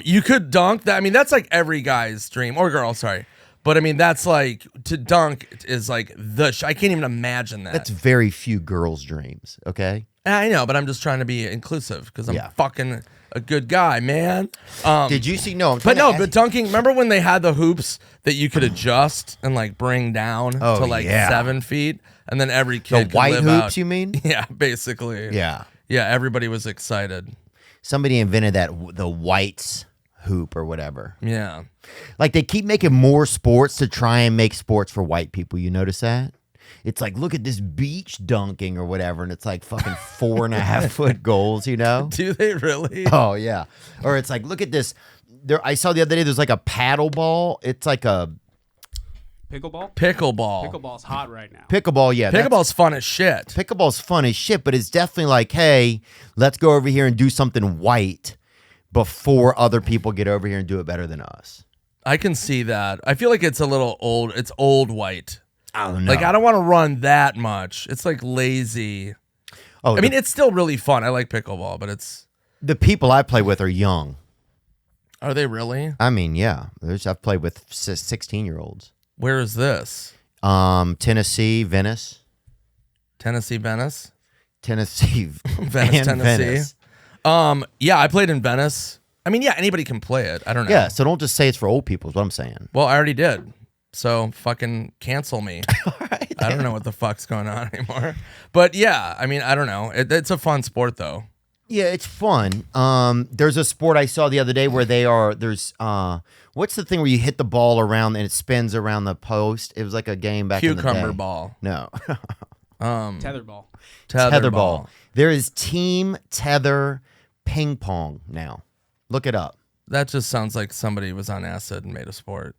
You could dunk that. I mean, that's like every guy's dream or girl, sorry. But I mean, that's like to dunk is like I can't even imagine that. That's very few girls' dreams. Okay. I know, but I'm just trying to be inclusive because I'm Yeah. fucking a good guy, man. Did you see? No, I'm But trying to no, but dunking. Remember when they had the hoops that you could adjust and like bring down Oh, to like yeah. 7 feet, and then every the kid could white live hoops. out. You mean? Yeah, basically. Yeah. Yeah, everybody was excited. Somebody invented the whites hoop or whatever. Yeah. Like they keep making more sports to try and make sports for white people. You notice that? It's like, look at this beach dunking or whatever, and it's like fucking 4.5 foot goals, you know? Do they really? Oh yeah. Or it's like, look at this. There, I saw the other day. There's like a paddle ball. It's like a Pickleball? Pickleball. Pickleball's hot right now. pickleball. Yeah, that's- Pickleball's fun as shit. Pickleball's fun as shit, but it's definitely like, hey, let's go over here and do something white before other people get over here and do it better than us. I can see that. I feel like it's a little old. It's old white. I don't know. Like I don't want to run that much. It's like lazy. Oh, I mean, it's still really fun. I like pickleball, but it's. the people I play with are young. Are they really? I mean, yeah. I've played with 16-year-olds. Where is this? Tennessee, Venice. Tennessee, Venice. Tennessee, Venice, and Tennessee. Venice. Yeah, I played in Venice. I mean, yeah, anybody can play it. I don't know. Yeah, so don't just say it's for old people is what I'm saying. Well, I already did. So fucking cancel me. I don't know what the fuck's going on anymore. But yeah, I mean, I don't know. It's a fun sport though. Yeah, it's fun. There's a sport I saw the other day where there's what's the thing where you hit the ball around and it spins around the post? It was like a game back in the day. Cucumber ball. No. Tetherball. Tetherball. There is team tether ping pong now. Look it up. That just sounds like somebody was on acid and made a sport.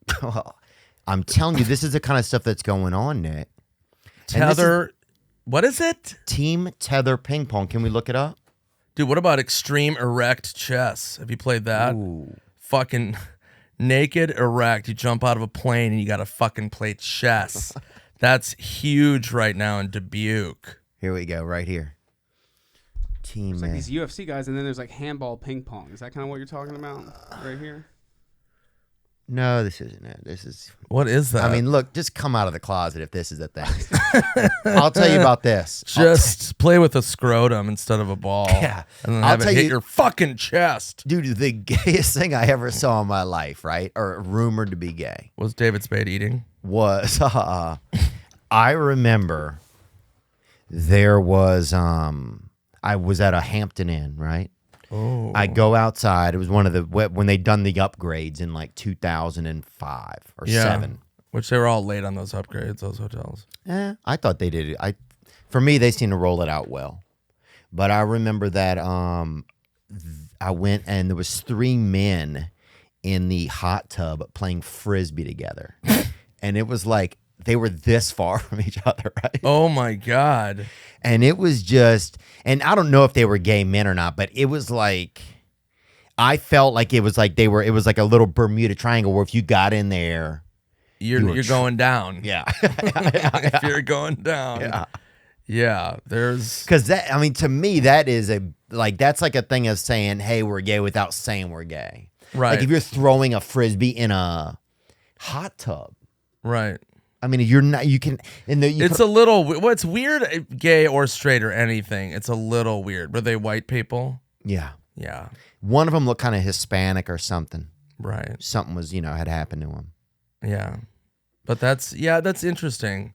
I'm telling you, this is the kind of stuff that's going on, Nick. And this Tether. What is it? Team tether ping pong. Can we look it up? Dude, what about extreme erect chess? Have you played that? Ooh. Fucking naked erect. You jump out of a plane and you got to fucking play chess. That's huge right now in Dubuque. Here we go, right here. Team. It's like these UFC guys, and then there's like handball ping pong. Is that kind of what you're talking about right here? No, this isn't it. This is. What is that? I mean, look, just come out of the closet if this is a thing. I'll tell you about this. just play with a scrotum instead of a ball. Yeah. And then I'll have it tell hit you- your fucking chest. Dude, the gayest thing I ever saw in my life, right? Or rumored to be gay, Was David Spade eating? was I remember there was I was at a Hampton Inn, right? Oh. I go outside. It was one of the when they done the upgrades in like 2005 or 7. Which they were all late on those upgrades, those hotels. I thought they did it. For me, they seemed to roll it out well. But I remember that I went and there was 3 men in the hot tub playing frisbee together, and it was like they were this far from each other, right? Oh my God. And it was just, and I don't know if they were gay men or not, but it was like, I felt like it was like it was like a little Bermuda Triangle where if you got in there, You're going down. yeah. If you're going down. Yeah. Yeah. There's Because that, I mean, to me, that is that's like a thing of saying, hey, we're gay without saying we're gay. right. Like if you're throwing a frisbee in a hot tub, right. I mean, you're not, you can, It's a little, what's weird, gay or straight or anything, it's a little weird. Were they white people? yeah. Yeah. One of them looked kind of Hispanic or something. Right. Something was, had happened to him. Yeah. But that's interesting.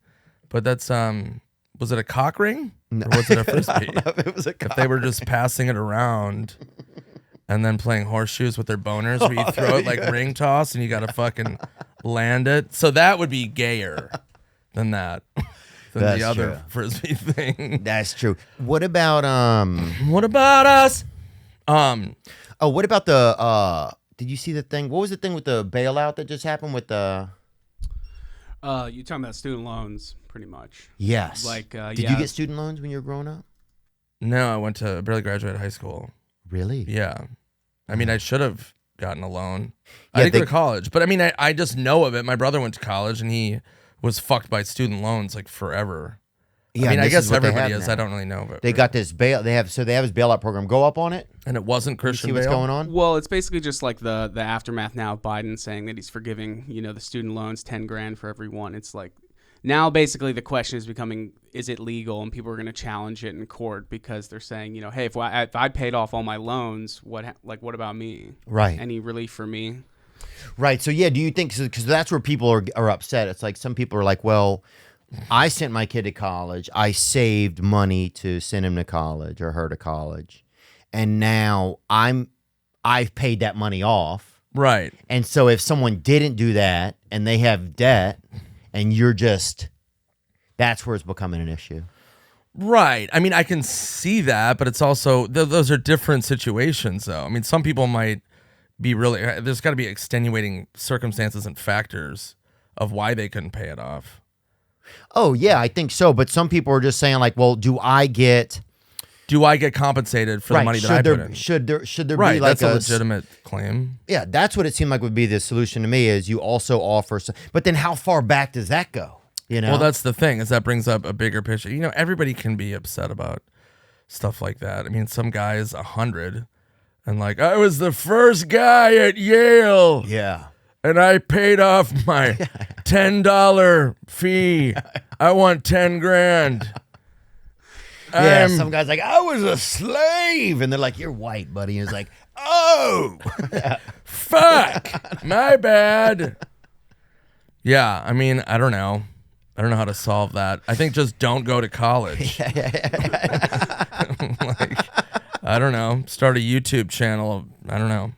But that's, was it a cock ring? No. Or was it a frisbee? I don't know if it was a If they were just passing it around and then playing horseshoes with their boners where you throw it like ring toss and you got to fucking land it. So that would be gayer than that. Than That's the other true. frisbee thing. That's true. What about What about us? what about the did you see the thing? What was the thing with the bailout that just happened with the You talking about student loans, pretty much? Yes. Like, did yeah. you get student loans when you were growing up? No, I barely graduated high school. Really? Yeah. I mean, I should have gotten a loan. Yeah, I didn't go they- to college, but I mean, I just know of it. My brother went to college and he was fucked by student loans like forever. Yeah, I mean, and I this guess is what they everybody have is. now. I don't really know, but They got this bail. They have his bailout program. Go up on it. and it wasn't Christian See what's Bale? going on. Well, it's basically just like the aftermath now of Biden saying that he's forgiving, the student loans, 10 grand for every one. It's like now basically the question is becoming, is it legal? And people are going to challenge it in court because they're saying, hey, if I paid off all my loans, what about me? Right. Any relief for me? Right. So yeah, do you think? Because that's where people are upset. It's like some people are like, well, I sent my kid to college. I saved money to send him to college or her to college, and now I've paid that money off. Right. And so if someone didn't do that and they have debt, and you're that's where it's becoming an issue. Right. I mean, I can see that, but it's also those are different situations, though. I mean, some people might be really. There's got to be extenuating circumstances and factors of why they couldn't pay it off. Oh yeah, I think so. But some people are just saying like, well, do I get compensated for the money that I put in? Should there Right, be like that's a legitimate claim. Yeah, that's what it seemed like would be the solution to me. Is you also offer, but then how far back does that go? Well, that's the thing, is that brings up a bigger picture. Everybody can be upset about stuff like that. I mean, some guy is 100 and like, I was the first guy at Yale. Yeah. And I paid off my $10 fee. I want 10 grand. Yeah, some guy's like, I was a slave. And they're like, you're white, buddy. And he's like, oh. Fuck. My bad. Yeah, I mean, I don't know. I don't know how to solve that. I think just don't go to college. I don't know. Start a YouTube channel. I don't know.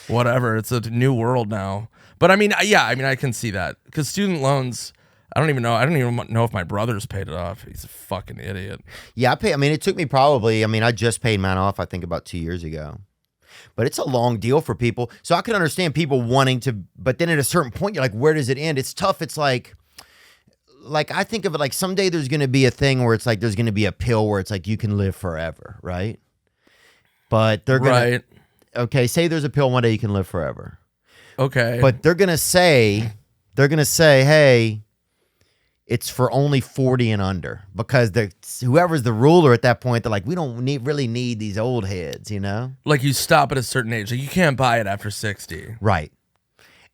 Whatever. It's a new world now. But I mean, I can see that. Because student loans, I don't even know if my brother's paid it off. He's a fucking idiot. Yeah, it took me I just paid mine off, I think about 2 years ago. But it's a long deal for people. So I can understand people wanting to, but then at a certain point, you're like, where does it end? It's tough. It's like I think of it like someday there's going to be a thing where it's like there's going to be a pill where it's like you can live forever, right? But they're going to, okay, say there's a pill one day you can live forever. Okay. But they're going to say, hey, it's for only 40 and under because whoever's the ruler at that point, they're like, we don't really need these old heads, Like you stop at a certain age. Like you can't buy it after 60. Right.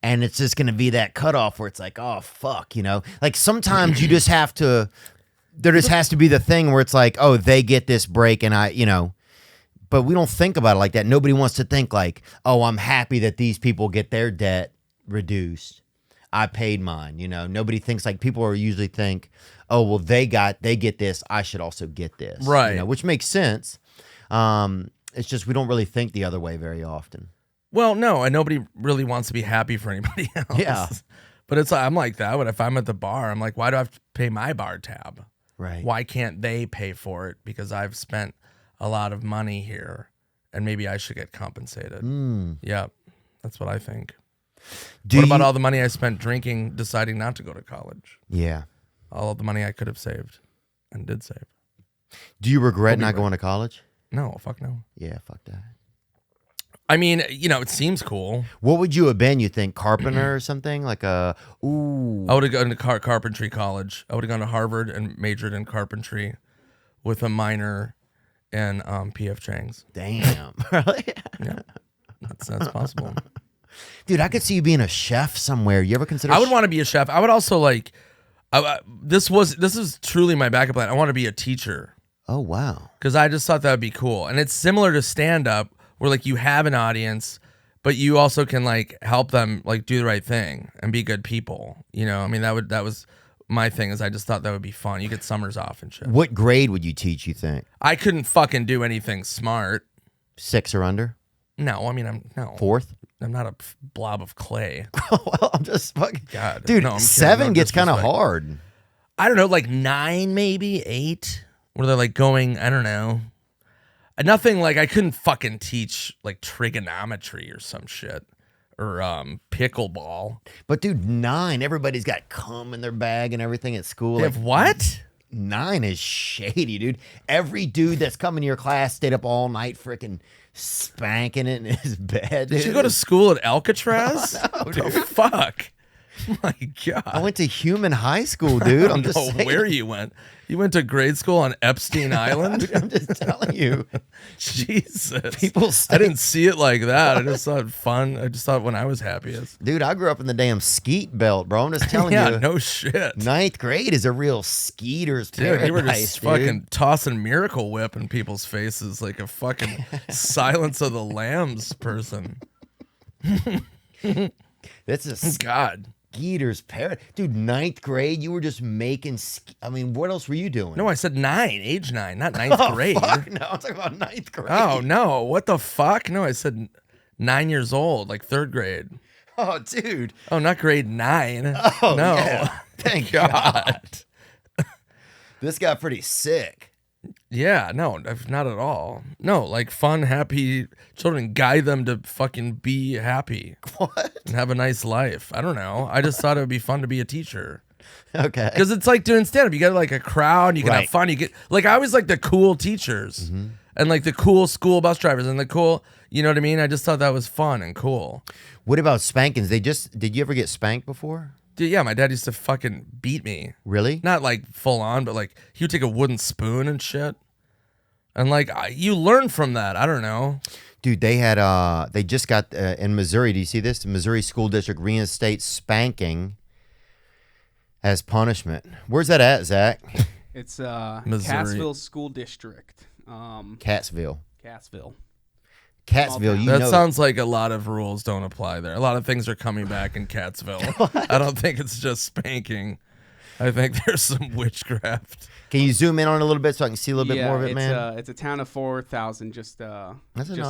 And it's just going to be that cutoff where it's like, oh, fuck, Like sometimes you just have to, there just has to be the thing where it's like, oh, they get this break and but we don't think about it like that. Nobody wants to think like, oh, I'm happy that these people get their debt reduced. I paid mine, Nobody thinks like people are usually think, oh, well, they get this. I should also get this. Right. Which makes sense. It's just we don't really think the other way very often. Well, no, and nobody really wants to be happy for anybody else. Yeah. But it's like, I'm like that. But if I'm at the bar, I'm like, why do I have to pay my bar tab? Right. Why can't they pay for it? Because I've spent a lot of money here and maybe I should get compensated. Yeah, that's what I think. What about all the money I spent drinking, deciding not to go to college? Yeah. All the money I could have saved and did save. Do you regret not going to college? No, fuck no. Yeah, fuck that. I mean, it seems cool. What would you have been, you think? Carpenter or something? Like I would have gone to carpentry college. I would have gone to Harvard and majored in carpentry with a minor in P.F. Chang's. Damn. Really? Yeah, that's possible. Dude, I could see you being a chef somewhere. You ever consider? I would want to be a chef. I would also like. This is truly my backup plan. I want to be a teacher. Oh wow. Because I just thought that would be cool, and it's similar to stand up, where like you have an audience, but you also can like help them like do the right thing and be good people. I mean that was my thing. Is I just thought that would be fun. You get summers off and shit. What grade would you teach? You think? I couldn't fucking do anything smart. 6 or under? No, I mean I'm no 4th. I'm not a blob of clay. Well, I'm just fucking. God, dude, no, 7 no gets kind of disrespect. hard. I don't know, like 9, maybe 8, where they're like going. I don't know. Nothing like I couldn't fucking teach like trigonometry or some shit or pickleball. But dude, 9, everybody's got cum in their bag and everything at school. They Like, have what? 9 is shady, dude. Every dude that's coming to your class stayed up all night freaking spanking it in his bed. Did you go to school at Alcatraz? No, The fuck? Oh my God. I went to Human High School, dude. I'm just saying. Where you went. You went to grade school on Epstein Island? I'm just telling you. Jesus. People I didn't see it like that. I just thought it fun. I just thought when I was happiest. Dude, I grew up in the damn skeet belt, bro. I'm just telling Yeah, you. no shit. Ninth grade is a real skeeter's Dude, paradise, you were just dude. fucking tossing Miracle Whip in people's faces like a fucking Silence of the Lambs person. That's a God. skeeter's paradise. Dude, ninth grade, you were just making, I mean, what else were you doing? No, I said 9, age 9, not ninth grade. Fuck, no, I'm talking about ninth grade. Oh, no. What the fuck? No, I said 9 years old, like 3rd grade. Oh, dude. Oh, not grade 9. Oh, no. yeah. Thank God. This got pretty sick. Yeah, no, not at all. No, like fun, happy children. Guide them to fucking be happy. What? And have a nice life. I don't know. I just thought it would be fun to be a teacher. Okay. Because it's like doing stand-up. You get like a crowd. You can Right. have fun. You get like I always like the cool teachers and like the cool school bus drivers and the cool. You know what I mean? I just thought that was fun and cool. What about spankings? Did you ever get spanked before? Dude, yeah, my dad used to fucking beat me. Really? Not like full on, but like he would take a wooden spoon and shit. And like you learn from that. I don't know. Dude, they just got in Missouri. Do you see this? The Missouri School District reinstates spanking as punishment. Where's that at, Zach? It's Missouri. Cassville School District. Cattsville. Cattsville. You That know sounds like a lot of rules don't apply there. A lot of things are coming back in Cattsville. I don't think it's just spanking. I think there's some witchcraft. Can you zoom in on it a little bit so I can see a little bit more of it, it's man? it's a town of 4,000, just enough.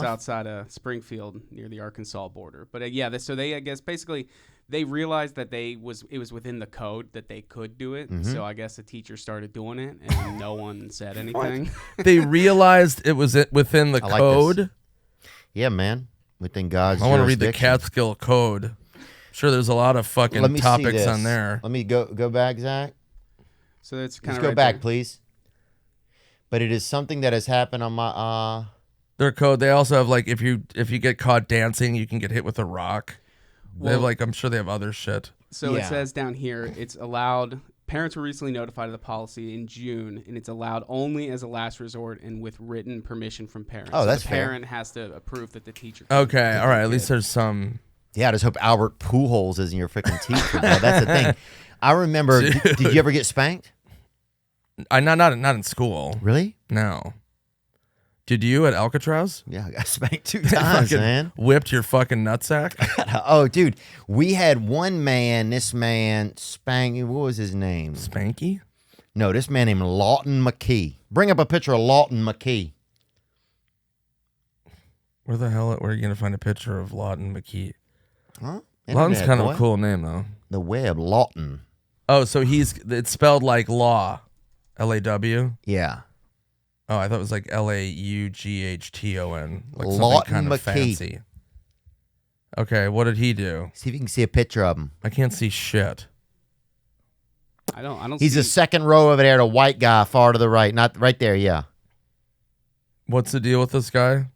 outside of Springfield, near the Arkansas border. But so they, I guess, basically they realized that it was within the code that they could do it. Mm-hmm. So I guess the teacher started doing it, and no one said anything. They realized it was within the I like code. this. Yeah, man. Within God's I want to read the jurisdiction. Catskill Code. I'm sure there's a lot of fucking Let me see topics this. on there. Let me go back, Zach. So that's kind Let's of go right back, there. please. But it is something that has happened on my Their code. They also have like if you get caught dancing, you can get hit with a rock. They have Well- like I'm sure they have other shit. So Yeah. it says down here, it's allowed. Parents were recently notified of the policy in June, and it's allowed only as a last resort and with written permission from parents. Oh, So that's the fair. parent has to approve that the teacher. Okay, all right. At least there's some. Yeah, I just hope Albert Pujols isn't your freaking teacher, bro. That's the thing. I remember. Did you ever get spanked? I not in school. Really? No. Did you at Alcatraz? Yeah, I got spanked 2 times, Fucking man. Whipped your fucking nutsack? Oh, dude, we had one man. This man spanked. What was his name? Spanky? No, this man named Lawton McKee. Bring up a picture of Lawton McKee. Where are you going to find a picture of Lawton McKee? Huh? Lawton's Internet, kind of boy. a cool name, though. The web, Lawton. Oh, so it's spelled like law. L-A-W? Yeah. Oh, I thought it was like L-A-U-G-H-T-O-N. Like something Lawton kind of McKee. fancy. Okay, what did he do? See if you can see a picture of him. I can't see shit. I don't. He's see, the second row over there, the white guy far to the right. Not right there, yeah. What's the deal with this guy?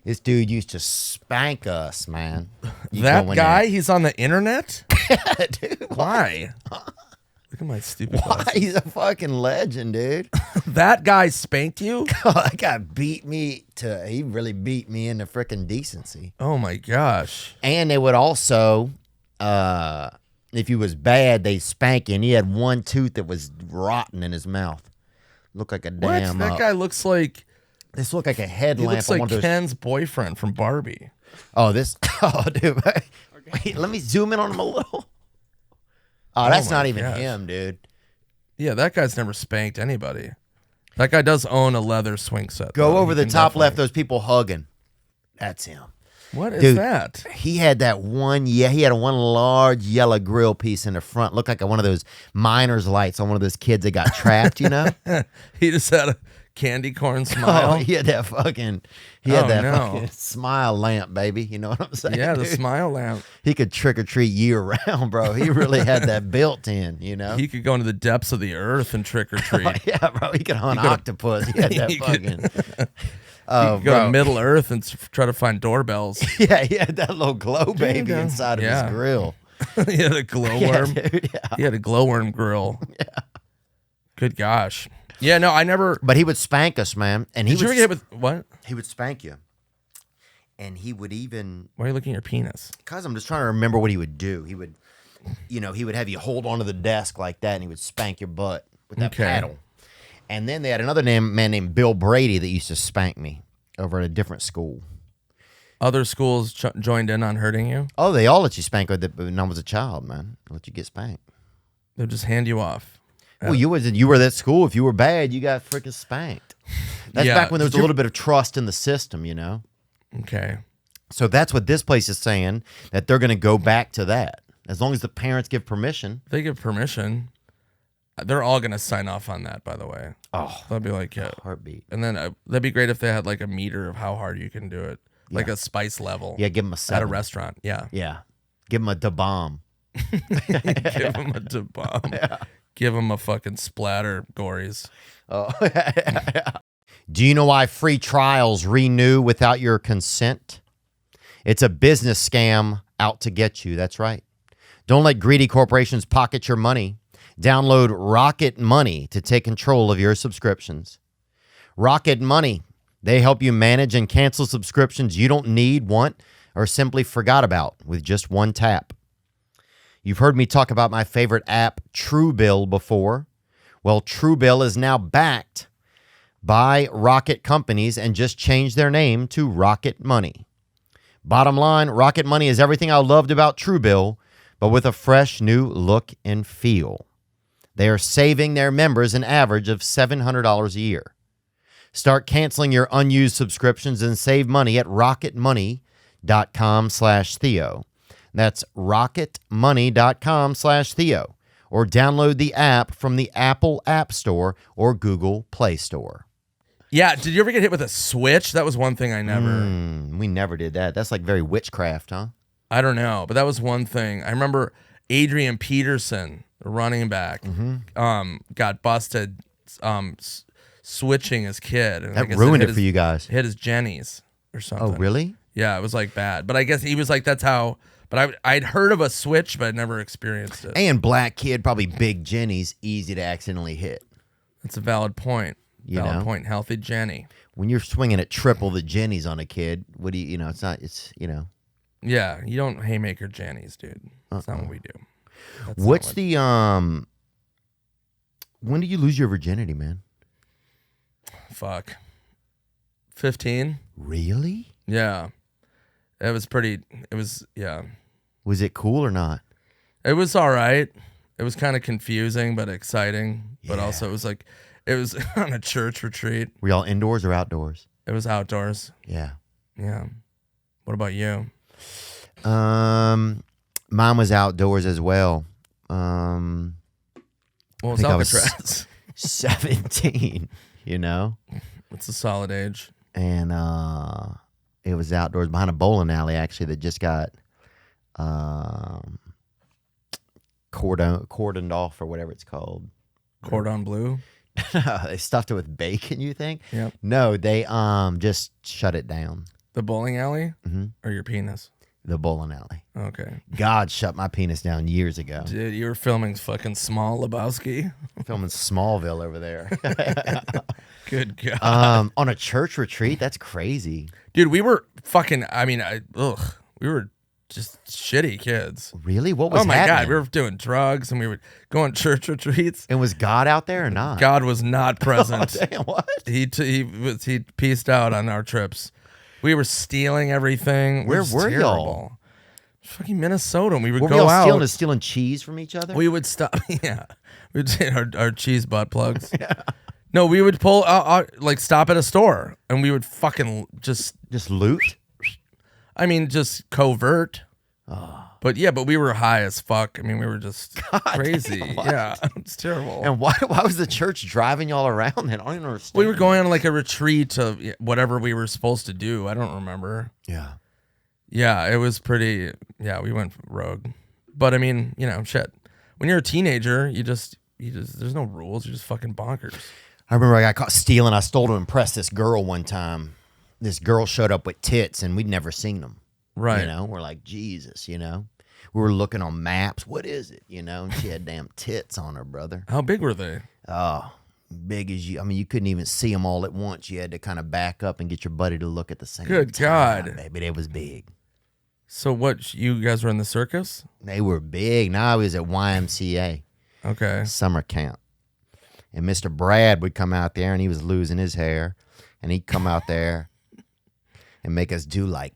This dude used to spank us, man. You That go in guy? He's on the internet? there. Dude, Why? Look at my stupid why? glasses. He's a fucking legend, dude. That guy spanked you? That guy beat me he really beat me into freaking decency. Oh my gosh. And they would also, if he was bad, they spank you. And he had one tooth that was rotten in his mouth. Looked like a What? damn. That guy looks like This looked like a he headlamp. looks on like one of those. Ken's boyfriend from Barbie. Oh, this. Oh, dude. Wait, let me zoom in on him a little. Oh, that's my not even gosh. him, dude. Yeah, that guy's never spanked anybody. That guy does own a leather swing set. Go though. over He the can top left, definitely- those people hugging. That's him. What is Dude. that? He had that one, he had one large yellow grill piece in the front. Looked like one of those miner's lights on one of those kids that got trapped, you know? He just had a candy corn smile. Oh, he had that fucking, Oh, fucking no. smile lamp, baby. You know what I'm saying? Yeah, the dude? smile lamp. He could trick or treat year round, bro. He really had that built in, you know? He could go into the depths of the earth and trick or treat. Yeah, bro. He could hunt could- octopus. He had that he could- fucking. Oh, Go to bro. Middle Earth and try to find doorbells. Yeah, he had that little glow baby go. inside of Yeah. his grill. He had a glowworm. Dude, yeah. He had a glowworm grill. Yeah. Good gosh. Yeah, no, I never. But he would spank us, man. And he Did you would ever get with what? He would spank you. And he would even, Why are you looking at your penis? because I'm just trying to remember what he would do. He would, he would have you hold onto the desk like that, and he would spank your butt with that Okay. paddle. And then they had another man named Bill Brady that used to spank me over at a different school. Other schools joined in on hurting you? Oh, they all let you spank when I was a child, man. They let you get spanked. They'll just hand you off. Well, you were at that school. If you were bad, you got freaking spanked. That's Yeah. back when there was Did a you- little bit of trust in the system, Okay. So that's what this place is saying, that they're going to go back to that. As long as the parents give permission. If they give permission, they're all going to sign off on that, by the way. Oh, They'll be like, yeah. heartbeat. And then that'd be great if they had like a meter of how hard you can do it, like a spice level. Yeah, give them a At 7. a restaurant. Yeah. Yeah. Give them a da bomb. Give them a bomb. Give them a fucking splatter, gories. Oh. Do you know why free trials renew without your consent? It's a business scam out to get you. That's right. Don't let greedy corporations pocket your money. Download Rocket Money to take control of your subscriptions. Rocket Money. They help you manage and cancel subscriptions you don't need, want, or simply forgot about with just one tap. You've heard me talk about my favorite app, Truebill, before. Well, Truebill is now backed by Rocket companies and just changed their name to Rocket Money. Bottom line, Rocket Money is everything I loved about Truebill, but with a fresh new look and feel. They are saving their members an average of $700 a year. Start canceling your unused subscriptions and save money at rocketmoney.com/Theo. That's rocketmoney.com/Theo. Or download the app from the Apple App Store or Google Play Store. Yeah. Did you ever get hit with a switch? That was one thing I never. We never did that. That's like very witchcraft, huh? I don't know, but that was one thing. I remember Adrian Peterson, the running back, got busted switching his kid. And I That guess ruined hit it for you guys. Hit his jennies or something. Oh, really? Yeah, it was like bad. But I guess he was like, that's how. But I'd heard of a switch, but I'd never experienced it. And black kid, probably big Jenny's, easy to accidentally hit. That's a valid point. Valid point. Healthy Jenny. When you're swinging at triple the Jenny's on a kid, what do you, it's not, Yeah, you don't haymaker Jennies, dude. That's not what we do. That's not What's what- the, when did you lose your virginity, man? Fuck. 15? Really? Yeah. It was pretty, yeah. Was it cool or not? It was all right. It was kind of confusing, but exciting. But Yeah. also, it was on a church retreat. Were y'all indoors or outdoors? It was outdoors. Yeah. Yeah. What about you? Mine was outdoors as well. What was think I was- Alcatraz? 17, It's a solid age. and it was outdoors behind a bowling alley actually that just got cordoned off or whatever it's called. Cordon bleu. They stuffed it with bacon, you think? Yep. No, they just shut it down. The bowling alley or your penis? The bowling alley. Okay. God shut my penis down years ago. Dude, you were filming fucking Small Lebowski. Filming Smallville over there. Good God. On a church retreat? That's crazy. Dude, we were fucking, we were just shitty kids. Really? What was Oh my happening? God, we were doing drugs and we would go on church retreats. And was God out there or not? God was not present. Oh, damn, what? He pieced out on our trips. We were stealing everything. Where It was were y'all? terrible. Fucking Minnesota. We would Were go we all out. stealing cheese from each other? We would stop. Yeah, we'd take our cheese butt plugs. No, we would pull like stop at a store and we would fucking just loot? just covert. But we were high as fuck. I mean, we were just crazy. damn, what? Yeah, it's terrible. And why was the church driving y'all around then? I don't even understand. We were going on like a retreat of whatever we were supposed to do. I don't remember. Yeah. Yeah, it was pretty. Yeah, we went rogue. But I mean, shit. When you're a teenager, you just there's no rules. You're just fucking bonkers. I remember I got caught stealing. I stole to impress this girl one time. This girl showed up with tits and we'd never seen them. Right. We're like, Jesus, We were looking on maps. What is it? You know, and she had damn tits on her, brother. How big were they? Oh, big as you. I mean, you couldn't even see them all at once. You had to kind of back up and get your buddy to look at the same Good time. God. Baby, they was big. So what? You guys were in the circus? They were big. Now I was at YMCA Okay. summer camp. And Mr. Brad would come out there and he was losing his hair. And he'd come out there and make us do like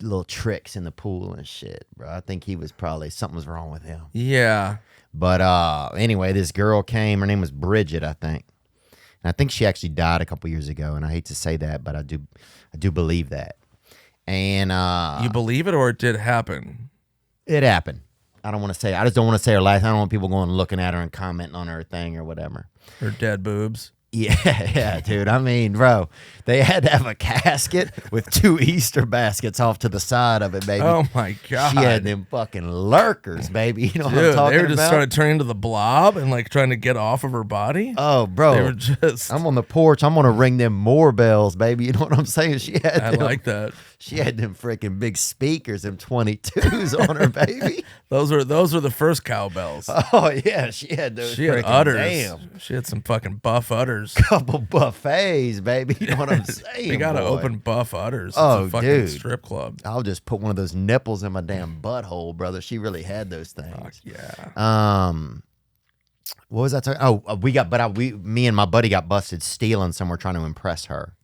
little tricks in the pool and shit, bro. I think he was probably, something was wrong with him. Yeah. But anyway, this girl came. Her name was Bridget, I think. And I think she actually died a couple years ago. And I hate to say that, but I do believe that. And You believe it or it did happen? it happened. I just don't want to say her last. I don't want people going and looking at her and commenting on her thing or whatever. Her dead boobs? Yeah, dude. I mean, bro, they had to have a casket with 2 Easter baskets off to the side of it, baby. Oh my God. She had them fucking lurkers, baby. You know what I'm Dude, talking they were just about? started turning into the blob and like trying to get off of her body. Oh, bro. They were just. I'm on the porch. I'm gonna ring them more bells, baby. You know what I'm saying? I like that. She had them freaking big speakers, them 22s on her, baby. Those were the first cowbells. Oh yeah, she had those. She had freaking udders. Damn, She had some fucking buff udders. couple buffets, baby. You know what I'm saying? They gotta boy? open buff udders. It's Oh, a fucking dude. strip club. I'll just put one of those nipples in my damn butthole, brother. She really had those things. Fuck yeah. What was that? Me and my buddy got busted stealing somewhere trying to impress her.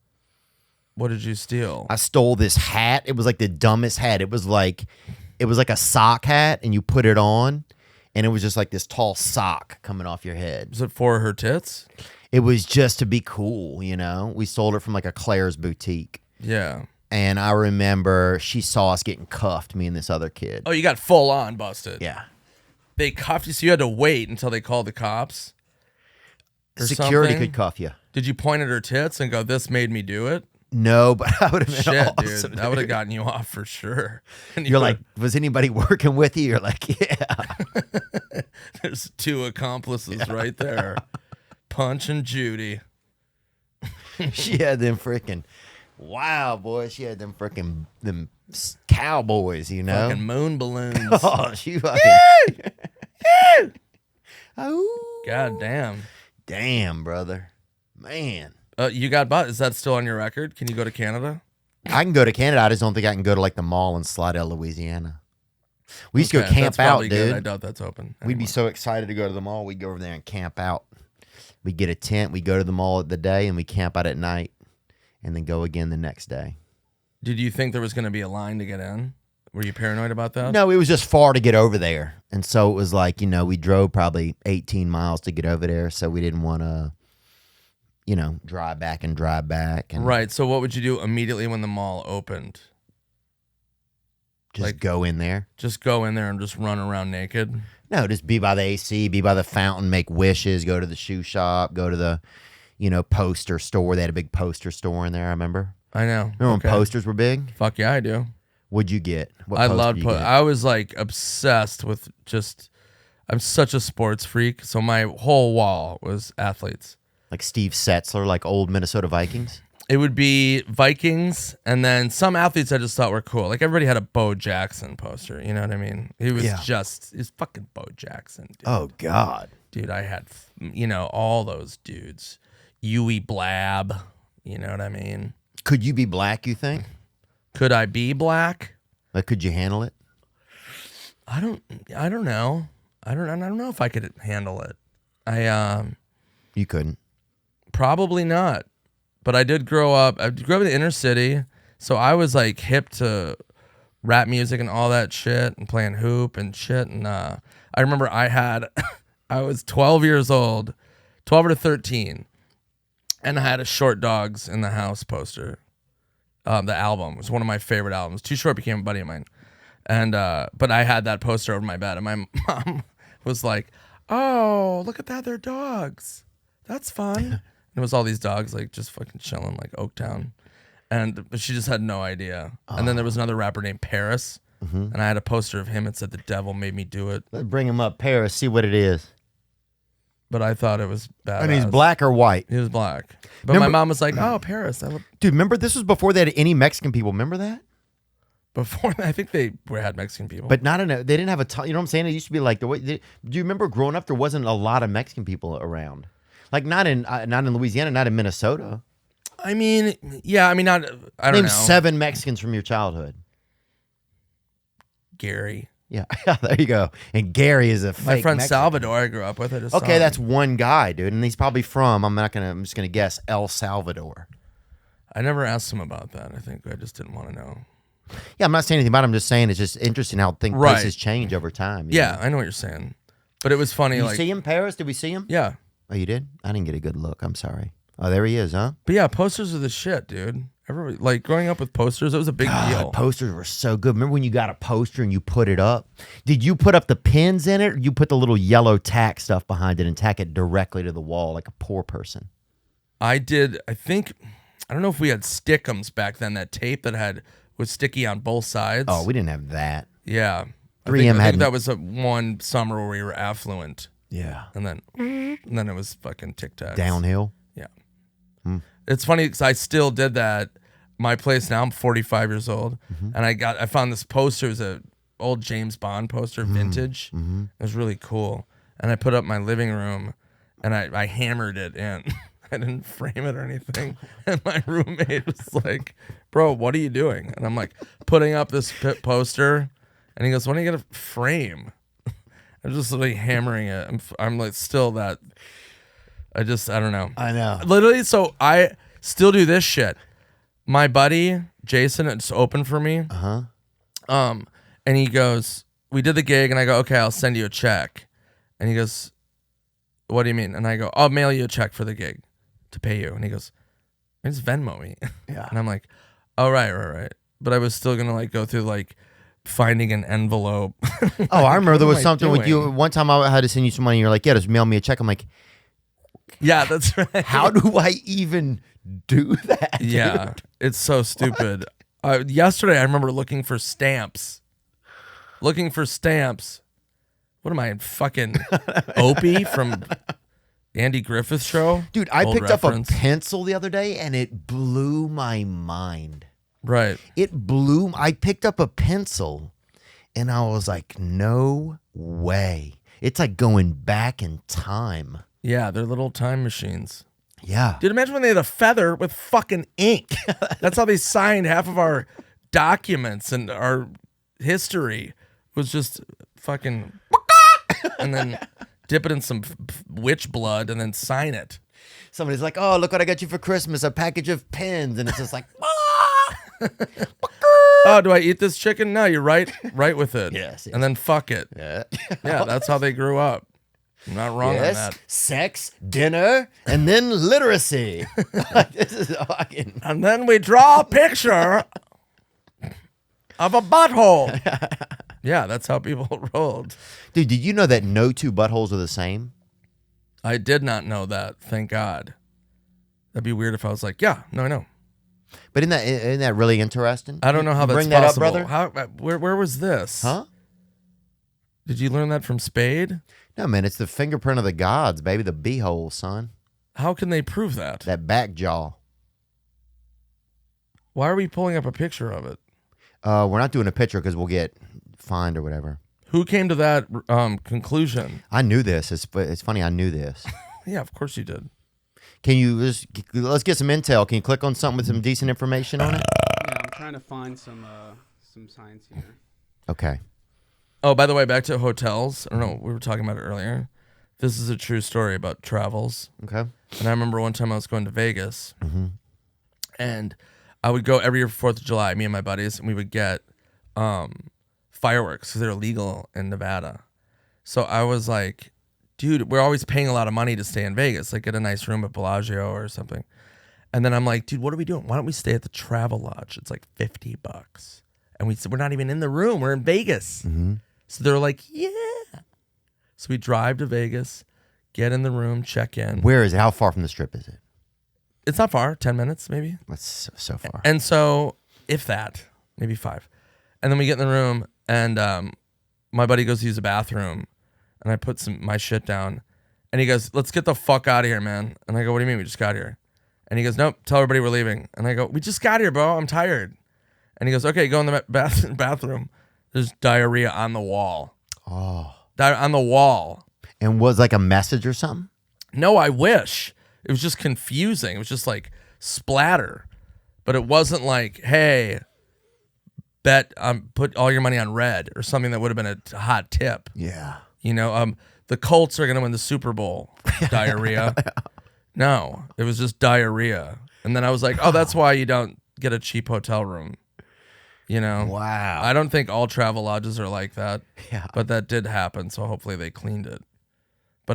What did you steal? I stole this hat. It was like the dumbest hat. It was like a sock hat, and you put it on, and it was just like this tall sock coming off your head. Was it for her tits? It was just to be cool, you know. We sold it from like a Claire's boutique, Yeah. and I remember she saw us getting cuffed, me and this other kid. Oh, you got full on busted. Yeah. They cuffed you, so you had to wait until they called the cops. Or Security something? could cuff you. Did you point at her tits and go, "This made me do it"? No, but I would have been Shit, awesome, dude, that would have gotten you off for sure. And You're like, was anybody working with you? You're like, yeah. there's 2 accomplices right there, Punch and Judy. She had them freaking, wow, boy. She had them freaking, them cowboys, you know? Fucking moon balloons. Oh, she fucking. Oh, God damn. damn, brother. Man. You got bought. Is that still on your record? Can you go to Canada? I can go to Canada. I just don't think I can go to like the mall in Slidell, Louisiana. We used to go Okay, camp that's out, probably dude. good. I doubt that's open. We'd be anymore. so excited to go to the mall. We'd go over there and camp out. We'd get a tent. We'd go to the mall at the day, and we camp out at night, and then go again the next day. Did you think there was going to be a line to get in? Were you paranoid about that? No, it was just far to get over there. And so it was like, you know, we drove probably 18 miles to get over there, so we didn't want to, you know, drive back. And Right. So what would you do immediately when the mall opened? just like- go in there. Just go in there and just run around naked? No, just be by the AC, be by the fountain, make wishes, go to the shoe shop, go to the, you know, poster store. They had a big poster store in there, I remember. I know. Remember when posters were big? Fuck yeah, I do. What'd you get? What I poster loved you get? I was like obsessed with just, I'm such a sports freak. So my whole wall was athletes. Like Steve Setzler, like old Minnesota Vikings? It would be Vikings, and then some athletes I just thought were cool. Like everybody had a Bo Jackson poster. You know what I mean? He was he's fucking Bo Jackson. Dude. Oh, God. Dude, I had, you know, all those dudes. Huey Blab. You know what I mean? Could you be black, you think? Could I be black? Like, could you handle it? I don't know. I don't know if I could handle it. You couldn't. Probably not. But I did grow up. I grew up in the inner city, so I was like hip to rap music and all that shit, and playing hoop and shit. And I remember I was 12 years old, 12 or 13, and I had a Short Dogs in the House poster. The album was one of my favorite albums. Too Short became a buddy of mine, and but I had that poster over my bed, and my mom was like, "Oh, look at that! They're dogs. That's fun." It was all these dogs like just fucking chilling like Oaktown, but she just had no idea. And then there was another rapper named Paris, and I had a poster of him. It said, "The devil made me do it," Let's bring him up. Paris, see what it is. but I thought it was bad. And he's black or white? He was black. But Remember- my mom was like, "Oh, Paris." Dude, remember, this was before they had any Mexican people. Remember that? Before I think they had Mexican people. But not in a, they didn't have a ton, you know what I'm saying? It used to be like the way, do you remember growing up, there wasn't a lot of Mexican people around? Like not in Louisiana, not in Minnesota. I mean, yeah, I mean, I don't Name know. 7 Mexicans from your childhood. Gary. Yeah, there you go. And Gary is a fake My friend Mexican. Salvador I grew up with. I just saw Okay, him. that's one guy, dude, and he's probably from. I'm just gonna guess El Salvador. I never asked him about that. I think I just didn't want to know. Yeah, I'm not saying anything about it. I'm just saying it's just interesting how places change over time. you Yeah, know? I know what you're saying. But it was funny. You like, see him, Paris? Did we see him? yeah. Oh, you did? I didn't get a good look. I'm sorry. Oh, there he is, huh? But yeah, posters are the shit, dude. Everybody, like growing up with posters, it was a big deal. Posters were so good. Remember when you got a poster and you put it up? Did you put up the pins in it, or you put the little yellow tack stuff behind it and tack it directly to the wall like a poor person? I did. I don't know if we had stickums back then. That tape that was sticky on both sides. Oh, we didn't have that. Yeah. 3M I had think that was one summer where we were affluent, Yeah. and then it was fucking Tic Tacs. Downhill. Yeah. It's funny because I still did that. My place now, I'm 45 years old, and I found this poster. It was a old James Bond poster, vintage. It was really cool, and I put it up in my living room, and I hammered it in. I didn't frame it or anything, and my roommate was like, "Bro, what are you doing?" And I'm like, "Putting up this poster," and he goes, "When are you gonna frame?" I'm just like hammering it. I'm like still that. I don't know. I know. Literally, so I still do this shit. My buddy Jason, it's open for me. And he goes, we did the gig, and I go, okay, I'll send you a check. And he goes, what do you mean? And I go, I'll mail you a check for the gig to pay you. And he goes, just Venmo me. Yeah. And I'm like, oh, right. But I was still gonna like go through like finding an envelope. Oh, I remember there What was am I something with you. doing? One time I had to send you some money. You're like, yeah, just mail me a check. I'm like, Yeah, that's right. how do I even do that? Yeah, dude? it's so stupid. Yesterday, I remember looking for stamps. What am I, fucking Opie from Andy Griffith Show? Dude, I Old picked reference. up a pencil the other day and it blew my mind. Right. I picked up a pencil and I was like, no way. It's like going back in time. Yeah, they're little time machines. Yeah. Dude, imagine when they had a feather with fucking ink. That's how they signed half of our documents, and our history was just fucking and then dip it in some witch blood and then sign it. Somebody's like, oh, look what I got you for Christmas, a package of pens. And it's just like, Oh, do I eat this chicken? No, you're right with it. Yes. And then fuck it. yeah. Yeah, that's how they grew up. I'm not wrong on Yes, that. sex, dinner, and then literacy. This is fucking... And then we draw a picture of a butthole. Yeah, that's how people rolled. Dude, did you know that no two buttholes are the same? I did not know that. Thank God. That'd be weird if I was like, yeah, no, I know. But isn't that really interesting? I don't know how You that's bring that possible. up, brother? How, where was this? Huh? Did you learn that from Spade? No, man, it's the fingerprint of the gods, baby. The beehole, son. How can they prove that? That back jaw. Why are we pulling up a picture of it? We're not doing a picture because we'll get fined or whatever. Who came to that conclusion? I knew this. It's funny. I knew this. Yeah, of course you did. Can you let's get some intel? Can you click on something with some decent information on it? Yeah, I'm trying to find some science here. Okay. Oh, by the way, back to hotels. I don't know. We were talking about it earlier. This is a true story about travels. Okay. And I remember one time I was going to Vegas, and I would go every year for 4th of July, me and my buddies, and we would get fireworks because they're illegal in Nevada. So I was like, dude, we're always paying a lot of money to stay in Vegas, like get a nice room at Bellagio or something. And then I'm like, dude, what are we doing? Why don't we stay at the Travel Lodge? It's like $50. And we said, we're not even in the room. We're in Vegas. So they're like, yeah. So we drive to Vegas, get in the room, check in. Where is it? How far from the strip is it? It's not far, 10 minutes maybe. That's so far. And so, if that, maybe 5. And then we get in the room, and my buddy goes to use the bathroom, and I put my shit down. And he goes, let's get the fuck out of here, man. And I go, what do you mean we just got here? And he goes, nope, tell everybody we're leaving. And I go, we just got here, bro. I'm tired. And he goes, okay, go in the bathroom. There's diarrhea on the wall. Oh. On the wall. And was like a message or something? No, I wish. It was just confusing. It was just like splatter. But it wasn't like, hey, put all your money on red or something that would have been a hot tip. Yeah. You know, the Colts are going to win the Super Bowl. Diarrhea. No, it was just diarrhea. And then I was like, oh, that's why you don't get a cheap hotel room. You know? Wow. I don't think all travel lodges are like that. Yeah. But that did happen, so hopefully they cleaned it. But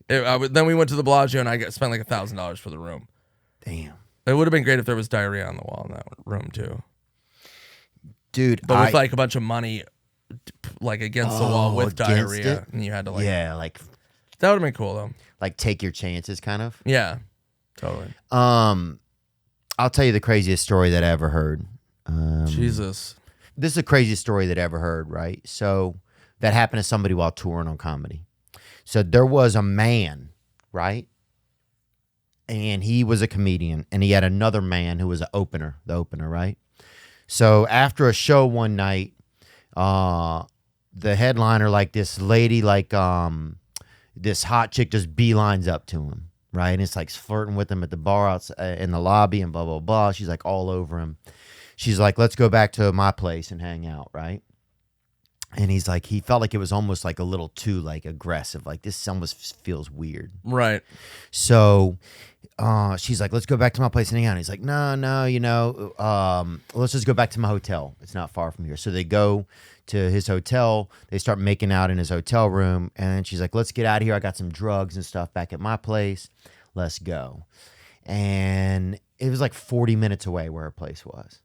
then we went to the Bellagio and I spent like $1,000 for the room. Damn. It would have been great if there was diarrhea on the wall in that room too. Dude, But with like a bunch of money like against the wall with against diarrhea. it? And you had to like like that would have been cool though. like take your chances kind of. Yeah. Totally. I'll tell you the craziest story that I ever heard. Jesus. This is the craziest story that I ever heard, right? So that happened to somebody while touring on comedy. So there was a man, right? And he was a comedian, and he had another man who was the opener, right? So after a show one night, the headliner, like this lady, like this hot chick just beelines up to him, right? And it's like flirting with him at the bar outside, in the lobby and blah, blah, blah. She's like all over him. She's like, let's go back to my place and hang out, right? And he's like, he felt like it was almost like a little too like aggressive. Like this almost feels weird. Right. So she's like, let's go back to my place and hang out. And he's like, no, you know, let's just go back to my hotel. It's not far from here. So they go to his hotel. They start making out in his hotel room. And she's like, let's get out of here. I got some drugs and stuff back at my place. Let's go. And it was like 40 minutes away where her place was.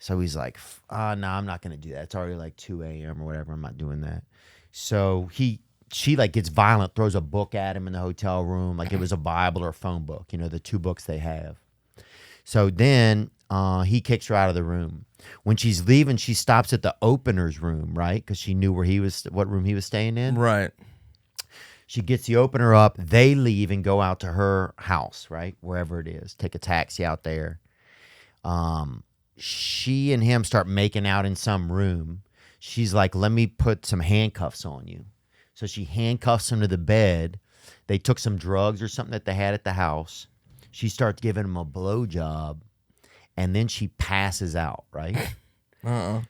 So he's like, no, I'm not going to do that. It's already like 2 a.m. or whatever. I'm not doing that. So she like gets violent, throws a book at him in the hotel room. Like it was a Bible or a phone book, you know, the two books they have. So then he kicks her out of the room. When she's leaving, she stops at the opener's room, right? Because she knew what room he was staying in. Right. She gets the opener up. They leave and go out to her house, right? Wherever it is. Take a taxi out there. She and him start making out in some room. She's like, let me put some handcuffs on you. So she handcuffs him to the bed. They took some drugs or something that they had at the house. She starts giving him a blowjob, and then she passes out, right?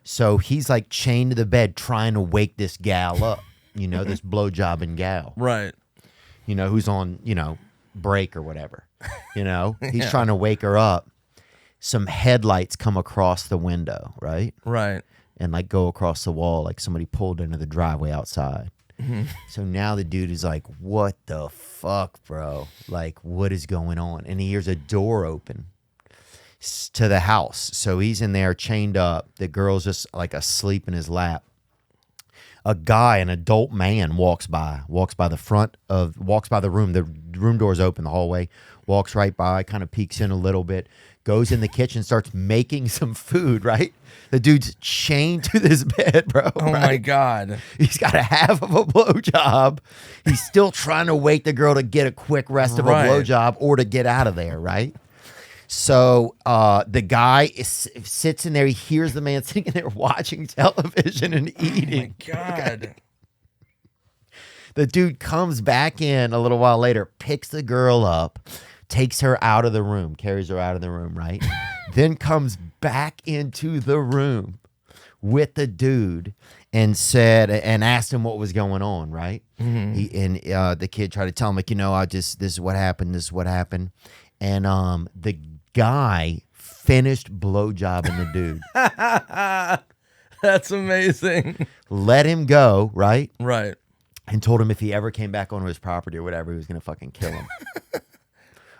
So he's like chained to the bed trying to wake this gal up, you know, this blowjobbing gal. Right. You know, who's on, you know, break or whatever. You know, he's Yeah. trying to wake her up. Some headlights come across the window, right? Right. And like go across the wall, like somebody pulled into the driveway outside. So now the dude is like, what the fuck, bro? Like, what is going on? And he hears a door open to the house. So he's in there chained up. The girl's just like asleep in his lap. A guy, an adult man, walks by the room. The room door's open, the hallway, walks right by, kind of peeks in a little bit, goes in the kitchen, starts making some food, right? The dude's chained to this bed, bro. Oh my God. He's got a half of a blowjob. He's still trying to wake the girl to get a quick rest of a blowjob or to get out of there, right? So the guy sits in there. He hears the man sitting there watching television and eating. Oh my God. The dude comes back in a little while later, picks the girl up, takes her out of the room, carries her out of the room, right? Then comes back into the room with the dude and asked him what was going on, right? Mm-hmm. The kid tried to tell him, like, you know, this is what happened. And the guy finished blowjobbing the dude. That's amazing. Let him go, right? Right. And told him if he ever came back onto his property or whatever, he was going to fucking kill him.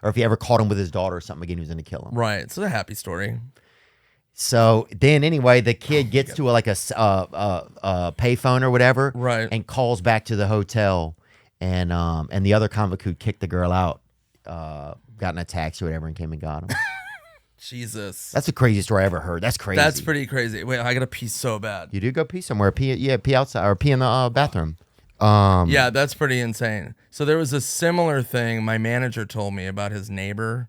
Or if he ever caught him with his daughter or something again, he was going to kill him. Right. It's a happy story. So then anyway, the kid gets to a payphone or whatever, right, and calls back to the hotel, and the other convict who kicked the girl out got in a taxi or whatever and came and got him. Jesus. That's the craziest story I ever heard. That's crazy. That's pretty crazy. Wait, I gotta pee so bad. You do go pee somewhere. Pee outside or pee in the bathroom. Yeah, that's pretty insane. So there was a similar thing my manager told me about his neighbor,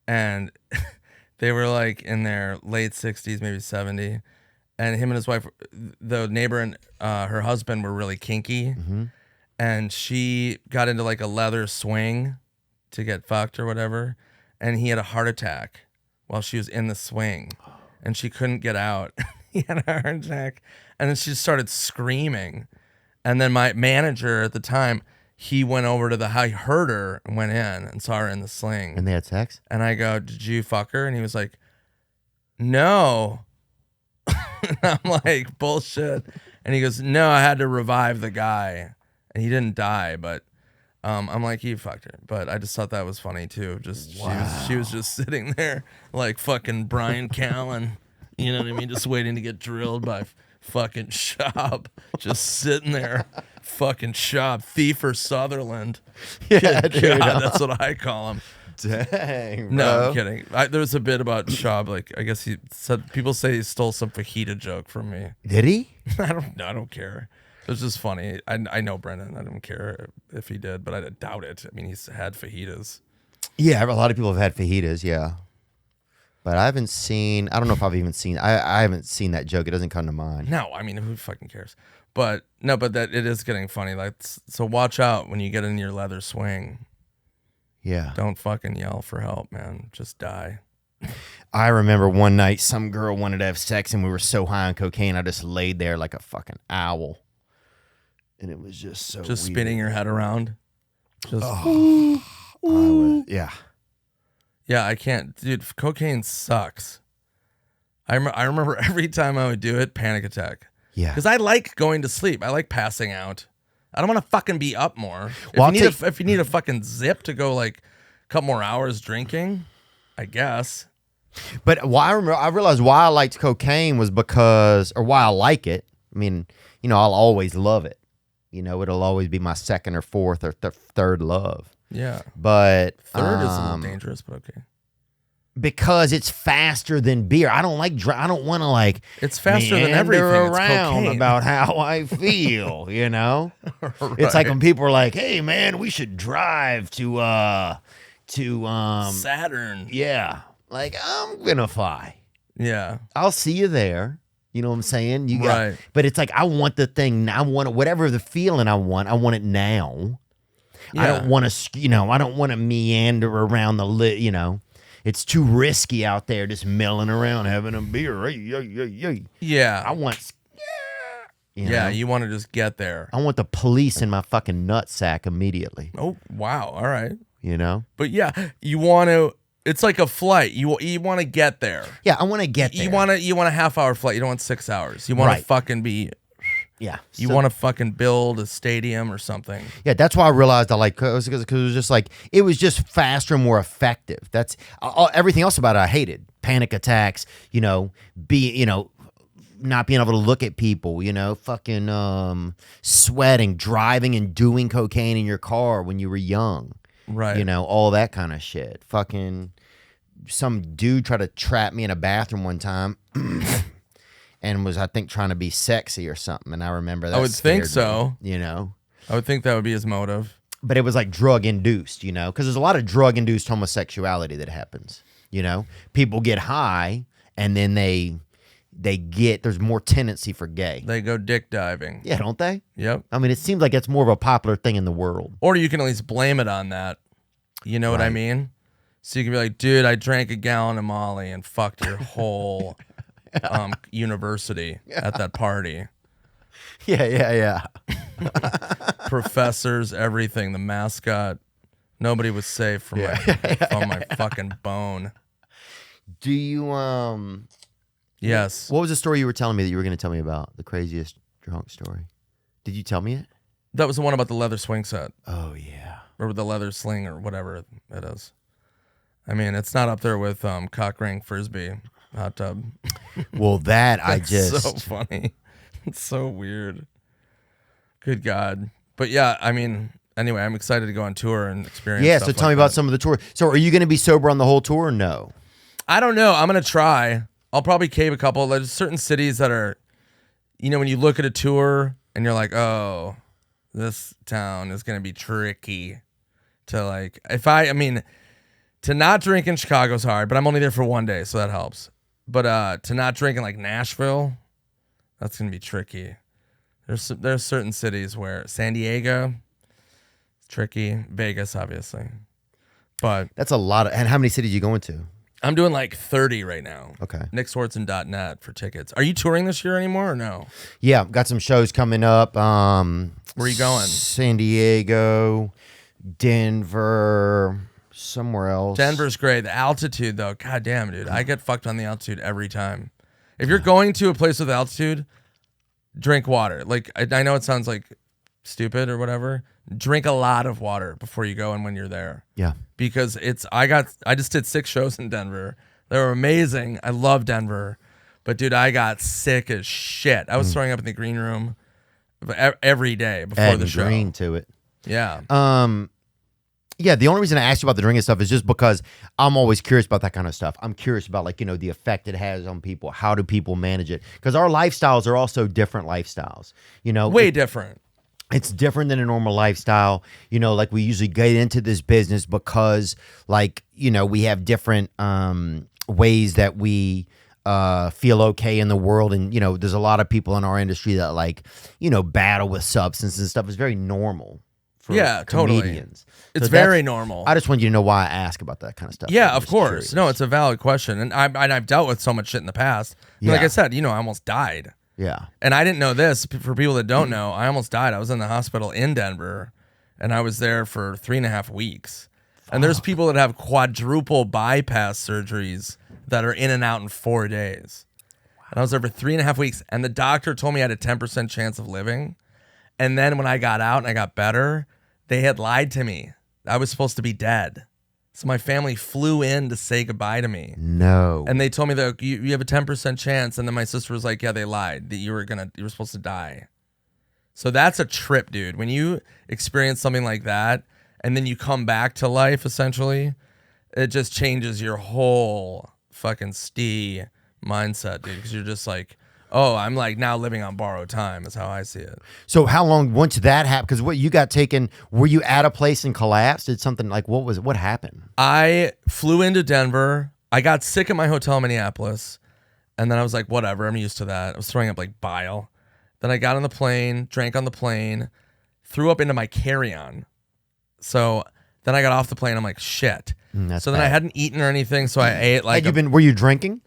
and They were like in their late 60s, maybe 70. And him and his wife, the neighbor and her husband were really kinky. And she got into like a leather swing to get fucked or whatever. And he had a heart attack while she was in the swing. And she couldn't get out. He had a heart attack. And then she just started screaming. And then my manager at the time, he went over to the house, he heard her and went in and saw her in the sling. And they had sex? And I go, did you fuck her? And he was like, no. And I'm like, bullshit. And he goes, no, I had to revive the guy. And he didn't die, but I'm like, he fucked her. But I just thought that was funny too. Just she was just sitting there like fucking Brian Callen. You know what I mean? Just waiting to get drilled by fucking Shop. Just sitting there. Fucking Shop. Thief or Sutherland. Yeah, Good dude. God, that's what I call him. Dang, bro. No, I'm kidding. There was a bit about Shab. Like, I guess he said people say he stole some fajita joke from me. Did he? I don't care. It was just funny. I know Brendan. I don't care if he did, but I doubt it. I mean, he's had fajitas. Yeah, a lot of people have had fajitas, yeah. But I haven't seen, I don't know if I've even seen, I haven't seen that joke. It doesn't come to mind. No, I mean, who fucking cares? But no, but that it is getting funny. Like, so watch out when you get in your leather swing. Yeah. Don't fucking yell for help, man. Just die. I remember one night some girl wanted to have sex and we were so high on cocaine, I just laid there like a fucking owl. And it was just so Just weird. spinning your head around. Just Yeah. Yeah, I can't. Dude, cocaine sucks. I remember every time I would do it, panic attack. Yeah. Because I like going to sleep. I like passing out. I don't want to fucking be up more. Well, If you need a fucking zip to go like a couple more hours drinking, I guess. But why I realized why I liked cocaine was because, or why I like it. I mean, you know, I'll always love it. You know, it'll always be my second or fourth or third love. Yeah. But Third is a little dangerous, but okay. Because it's faster than beer. I don't like. I don't want to like. It's faster than meander everything. It's around cocaine. about how I feel. You know, Right. it's like when people are like, "Hey, man, we should drive to Saturn. yeah." Like, I'm gonna fly. Yeah. I'll see you there. You know what I'm saying? You got, Right. But it's like I want the thing. I want it, whatever the feeling I want it now. Yeah. I don't want to. You know, I don't want to meander around the You know. It's too risky out there just milling around having a beer. Yeah. I want, you Yeah, know? you want to just get there. I want the police in my fucking nutsack immediately. Oh, wow. All right. You know? But yeah, you want to. It's like a flight. You want to get there. Yeah, I want to get there. You want a half-hour flight. You don't want 6 hours. You want to Right. fucking be. Yeah. You So- want to fucking build a stadium or something. Yeah, that's why I realized I like because it was just like it was just faster and more effective. That's everything else about it I hated. Panic attacks, you know, not being able to look at people, you know, fucking sweating, driving and doing cocaine in your car when you were young. Right. You know, all that kind of shit. Fucking some dude tried to trap me in a bathroom one time. And was, I think, trying to be sexy or something. And I remember that. I would think scared so. me, you know? I would think that would be his motive. But it was like drug-induced, you know? Because there's a lot of drug-induced homosexuality that happens, you know? People get high, and then there's more tendency for gay. They go dick diving. Yeah, don't they? Yep. I mean, it seems like it's more of a popular thing in the world. Or you can at least blame it on that. You know what I Right. mean? So you can be like, dude, I drank a gallon of Molly and fucked your whole university at that party. Yeah. Professors, everything, the mascot. Nobody was safe from my fucking bone. Do you, Yes. what was the story you were telling me that you were going to tell me about? The craziest drunk story. Did you tell me it? That was the one about the leather swing set. Oh, yeah. Or the leather sling or whatever it is. I mean, it's not up there with cock ring frisbee hot tub. Well, that I It's just... so funny. It's so weird. Good God. But yeah, I mean, anyway, I'm excited to go on tour and experience. Yeah, stuff so tell like me about that. some of the tour. So are you going to be sober on the whole tour or no? I don't know. I'm gonna try. I'll probably cave a couple. There's certain cities that are, you know, when you look at a tour and you're like, oh, this town is gonna be tricky to like. I mean, To not drink in Chicago is hard, but I'm only there for 1 day, so that helps. But to not drink in like Nashville, that's gonna be tricky. There's certain cities where San Diego, it's tricky. Vegas, obviously, but That's a lot of. And how many cities you going to? I'm doing like 30 right now. Okay. NickSwartzen.net for tickets. Are you touring this year anymore or no? Yeah, got some shows coming up. Where are you going? San Diego, Denver, somewhere else. Denver's great. The altitude, though, god damn, dude. I get fucked on the altitude every time. If you're going to a place with altitude, drink water. Like, I know it sounds like stupid or whatever. Drink a lot of water before you go and when you're there. Yeah. Because I just did 6 shows in Denver. They were amazing. I love Denver. But dude, I got sick as shit. I was throwing up in the green room every day before Adding the show. green to it. Yeah. Yeah, the only reason I asked you about the drinking stuff is just because I'm always curious about that kind of stuff. I'm curious about, like, the effect it has on people. How do people manage it? Because our lifestyles are also different lifestyles. Way different. It's different than a normal lifestyle. Like, we usually get into this business because, like, we have different ways that we feel okay in the world. And, there's a lot of people in our industry that, like, battle with substance and stuff. It's very normal for comedians. Totally. It's very normal. I just want you to know why I ask about that kind of stuff. Yeah, I'm of just course. curious. No, it's a valid question. And I've dealt with so much shit in the past. Yeah. Like I said, I almost died. Yeah. And I didn't know this. For people that don't know, I almost died. I was in the hospital in Denver, and I was there for 3.5 weeks. And there's people that have quadruple bypass surgeries that are in and out in 4 days. And I was there for 3.5 weeks, and the doctor told me I had a 10% chance of living. And then when I got out and I got better, they had lied to me. I was supposed to be dead. So my family flew in to say goodbye to me. No. And they told me that you have a 10% chance. And then my sister was like, yeah, they lied that you were supposed to die. So that's a trip, dude. When you experience something like that and then you come back to life, essentially, it just changes your whole fucking mindset, dude. Because you're just like, oh, I'm like now living on borrowed time is how I see it. So how long, once that happened, because what you got taken, were you at a place and collapsed? Did something like, what happened? I flew into Denver. I got sick at my hotel in Minneapolis. And then I was like, whatever, I'm used to that. I was throwing up like bile. Then I got on the plane, drank on the plane, threw up into my carry-on. So then I got off the plane. I'm like, shit. That's then I bad. hadn't eaten or anything. So I ate like, were you drinking?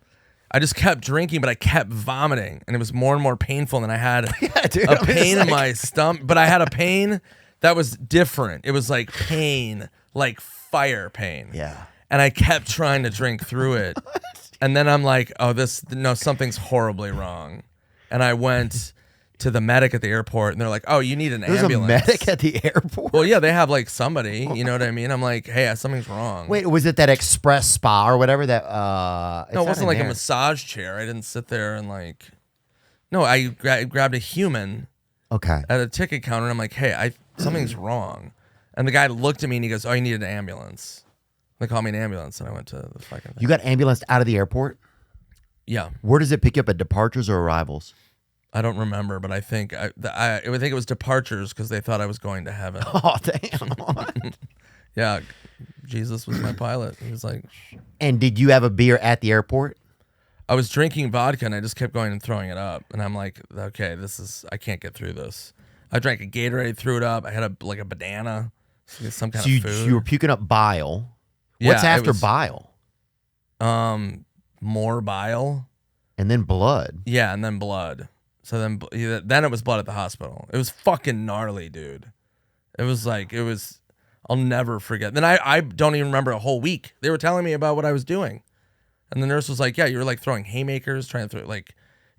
I just kept drinking, but I kept vomiting, and it was more and more painful. And I had dude, a pain in my stomach, but I had a pain that was different. It was like pain, like fire pain. Yeah. And I kept trying to drink through it. And then I'm like, oh, something's horribly wrong. And I went to the medic at the airport, and they're like, oh, you need an There's ambulance. a medic at the airport? Well, yeah, they have like somebody, you know what I mean? I'm like, hey, something's wrong. Wait, was it that express spa or whatever that No, it wasn't like a massage chair. I didn't sit there and like, no, I grabbed a human Okay. at a ticket counter, and I'm like, hey, something's wrong. And the guy looked at me and he goes, oh, you need an ambulance. They called me an ambulance, and I went to the fucking thing. You got ambulanced out of the airport? Yeah. Where does it pick you up, at departures or arrivals? I don't remember, but I think I think it was departures because they thought I was going to heaven. Oh, damn. Yeah, Jesus was my pilot. He was like, And did you have a beer at the airport? I was drinking vodka and I just kept going and throwing it up, and I'm like, okay, I can't get through this. I drank a Gatorade, threw it up. I had a banana, some kind of food. You were puking up bile. Yeah, What's after bile? More bile. And then blood. Yeah, and then blood. So then it was blood at the hospital. It was fucking gnarly, dude. It was I'll never forget. Then I don't even remember a whole week. They were telling me about what I was doing. And the nurse was like, yeah, you were like throwing haymakers, trying to throw like.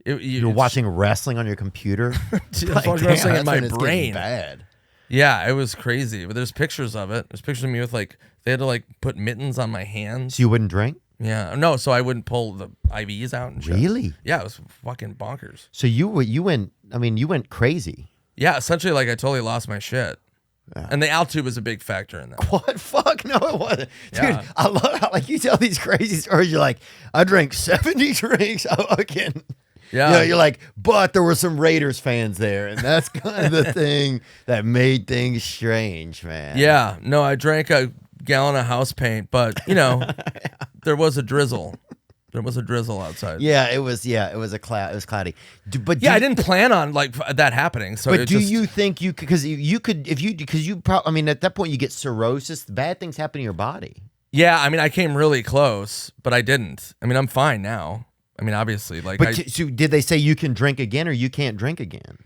You were watching wrestling on your computer? Like, wrestling in my that's when it's getting brain. bad. Yeah, it was crazy. But there's pictures of it. There's pictures of me with like, they had to like put mittens on my hands. So you wouldn't drink? Yeah. No, so I wouldn't pull the IVs out and shit. Really? Yeah, it was fucking bonkers. So you went crazy. Yeah, essentially like I totally lost my shit. Yeah. And the altitude was a big factor in that. What? Fuck no, it wasn't. Dude, Yeah. I love how like you tell these crazy stories. You're like, I drank 70 drinks. Again. Yeah. You're like, but there were some Raiders fans there, and that's kind of the thing that made things strange, man. Yeah. No, I drank a gallon of house paint, but there was a drizzle. There was a drizzle outside. Yeah, it was a cloud. It was cloudy. I didn't plan on like that happening. So, but you think you could? Because you could if you because you probably. I mean, at that point you get cirrhosis. Bad things happen to your body. Yeah, I mean, I came really close, but I didn't. I mean, I'm fine now. I mean, obviously, like. But so did they say you can drink again or you can't drink again?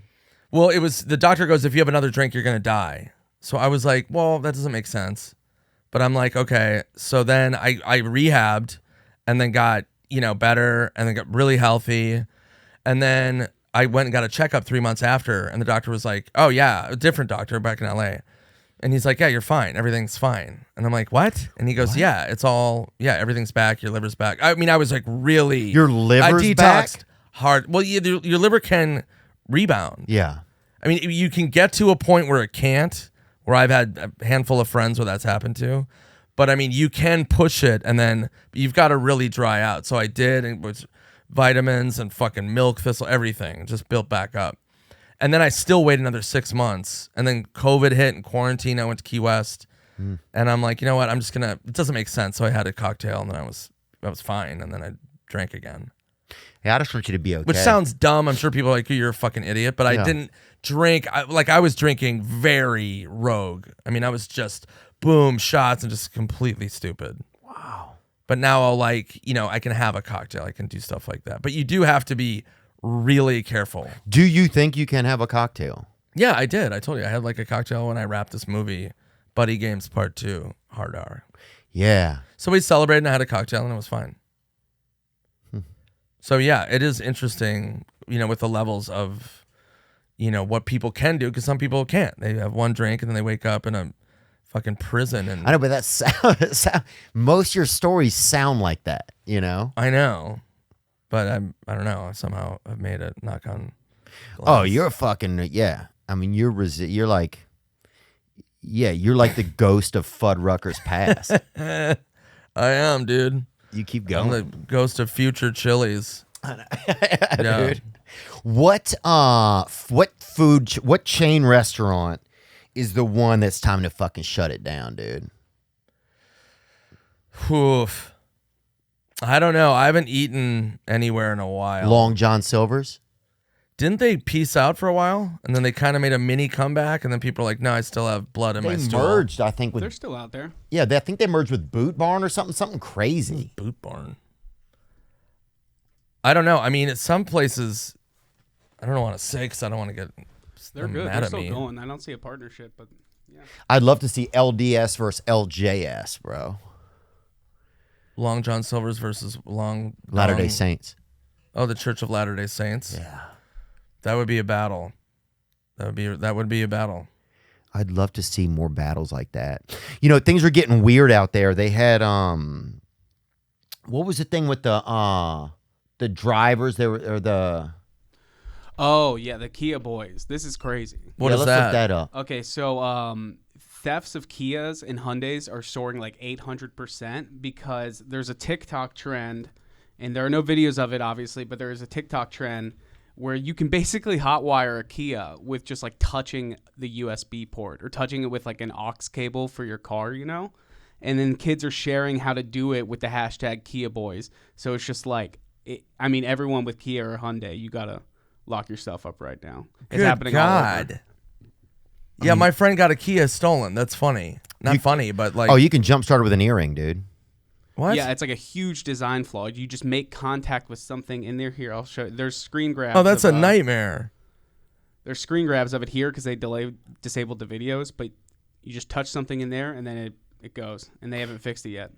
Well, it was the doctor goes, if you have another drink, you're gonna die. So I was like, well, that doesn't make sense. But I'm like, okay. So then I rehabbed, and then got better, and then got really healthy, and then I went and got a checkup 3 months after, and the doctor was like, oh yeah, a different doctor back in LA. And he's like, yeah, you're fine. Everything's fine. And I'm like, what? And he goes, yeah, everything's back. Your liver's back. I mean, I was like, really? Your liver's I detoxed back? hard. Well, your liver can rebound. Yeah. I mean, you can get to a point where it can't, where I've had a handful of friends where that's happened to. But I mean, you can push it, and then you've got to really dry out. So I did, and it was vitamins and fucking milk thistle, everything just built back up. And then I still waited another 6 months, and then COVID hit and quarantine. I went to Key West, and I'm like, you know what? I'm just gonna. It doesn't make sense. So I had a cocktail, and then I was fine, and then I drank again. Yeah, I just want you to be okay. Which sounds dumb. I'm sure people are like, you're a fucking idiot, but I didn't drink. I was drinking very rogue. I mean, I was just boom shots and just completely stupid. Wow. But now I'll I can have a cocktail. I can do stuff like that. But you do have to be really careful. Do you think you can have a cocktail? Yeah, I did. I told you I had like a cocktail when I wrapped this movie, Buddy Games Part 2, Hard R. Yeah. So we celebrated and I had a cocktail and it was fine. So yeah, it is interesting, with the levels of, what people can do, because some people can't. They have one drink and then they wake up in a fucking prison. And I know, but most of your stories sound like that, I know, but I don't know. Somehow I've made it. Knock on glass. Oh, you're fucking I mean, you're like the ghost of Fuddruckers past. I am, dude. You keep I'm going. the ghost of future Chili's. Yeah. Dude. What chain restaurant is the one that's time to fucking shut it down, dude? Oof. I don't know. I haven't eaten anywhere in a while. Long John Silver's? Didn't they peace out for a while? And then they kind of made a mini comeback, and then people are like, no, I still have blood in my They stool. merged, I think, with They're still out there. yeah. I think they merged with Boot Barn or something crazy. Boot Barn. I don't know. I mean, at some places, I don't want to say because I don't want to get They're them good. mad They're at still me. going. I don't see a partnership, but yeah. I'd love to see LDS versus LJS, bro. Long John Silver's versus Latter-day Saints. Oh, the Church of Latter-day Saints. Yeah. That would be a battle. That would be a battle. I'd love to see more battles like that. Things are getting weird out there. They had what was the thing with the drivers? Oh yeah, the Kia boys. This is crazy. What is let's that? look that up. Okay, so thefts of Kias and Hyundais are soaring like 800% because there's a TikTok trend, and there are no videos of it obviously, but there is a TikTok trend where you can basically hotwire a Kia with just like touching the USB port or touching it with like an aux cable for your car, and then kids are sharing how to do it with the hashtag Kia Boys. So it's just like, everyone with Kia or Hyundai, you gotta lock yourself up right now. It's Good happening all God. over. Yeah, my friend got a Kia stolen. That's funny. Not funny, but like. Oh, you can jumpstart it with an earring, dude. What? Yeah, it's like a huge design flaw. You just make contact with something in there. Here, I'll show you. There's screen grabs. Oh, that's a of, nightmare. There's screen grabs of it here because they disabled the videos, but you just touch something in there and then it goes, and they haven't fixed it yet.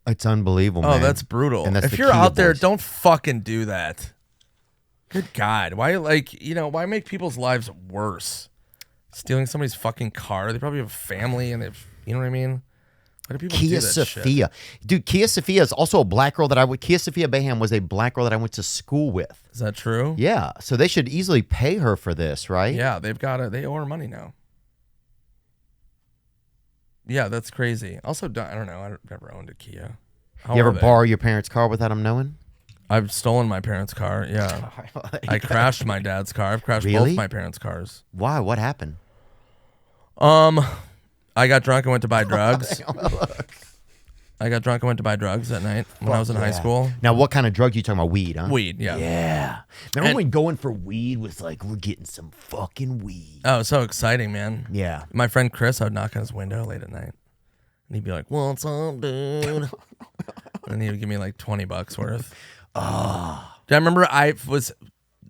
It's unbelievable, Oh, man. that's brutal. And that's If the you're Kia out there, boys. don't fucking do that. Good God. Why, why make people's lives worse? Stealing somebody's fucking car. They probably have a family and they've, you know what I mean? Why do people Kia do that Sophia. shit? Dude, Kia Sophia is also a black girl Kia Sophia Baham was a black girl that I went to school with. Is that true? Yeah, so they should easily pay her for this, right? Yeah, they owe her money now. Yeah, that's crazy. Also, I don't know. I've never owned a Kia. How You ever are they? borrow your parents' car without them knowing? I've stolen my parents' car. Yeah. I crashed my dad's car. I've crashed Really? both my parents' cars. Why? What happened? I got drunk and went to buy drugs. I got drunk and went to buy drugs that night when I was in high school. Now, what kind of drug you talking about? Weed, huh? Weed, yeah. Yeah. Remember when going for weed was like, we're getting some fucking weed. Oh, it was so exciting, man. Yeah. My friend Chris, I would knock on his window late at night. And he'd be like, what's up, dude? And he would give me like $20 worth. I remember I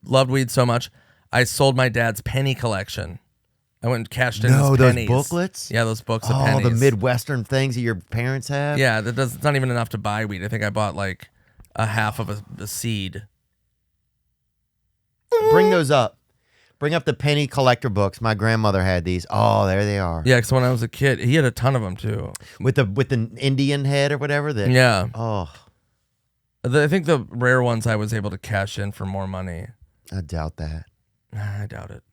loved weed so much, I sold my dad's penny collection. I went and cashed in his pennies. Those booklets? Yeah, those books of Oh, pennies. the Midwestern things that your parents have? Yeah, it's not even enough to buy weed. I think I bought like a half of a seed. Bring those up. Bring up the penny collector books. My grandmother had these. Oh, there they are. Yeah, because when I was a kid, he had a ton of them too. With the Indian head or whatever. Yeah. Oh, I think the rare ones I was able to cash in for more money. I doubt that. I doubt it.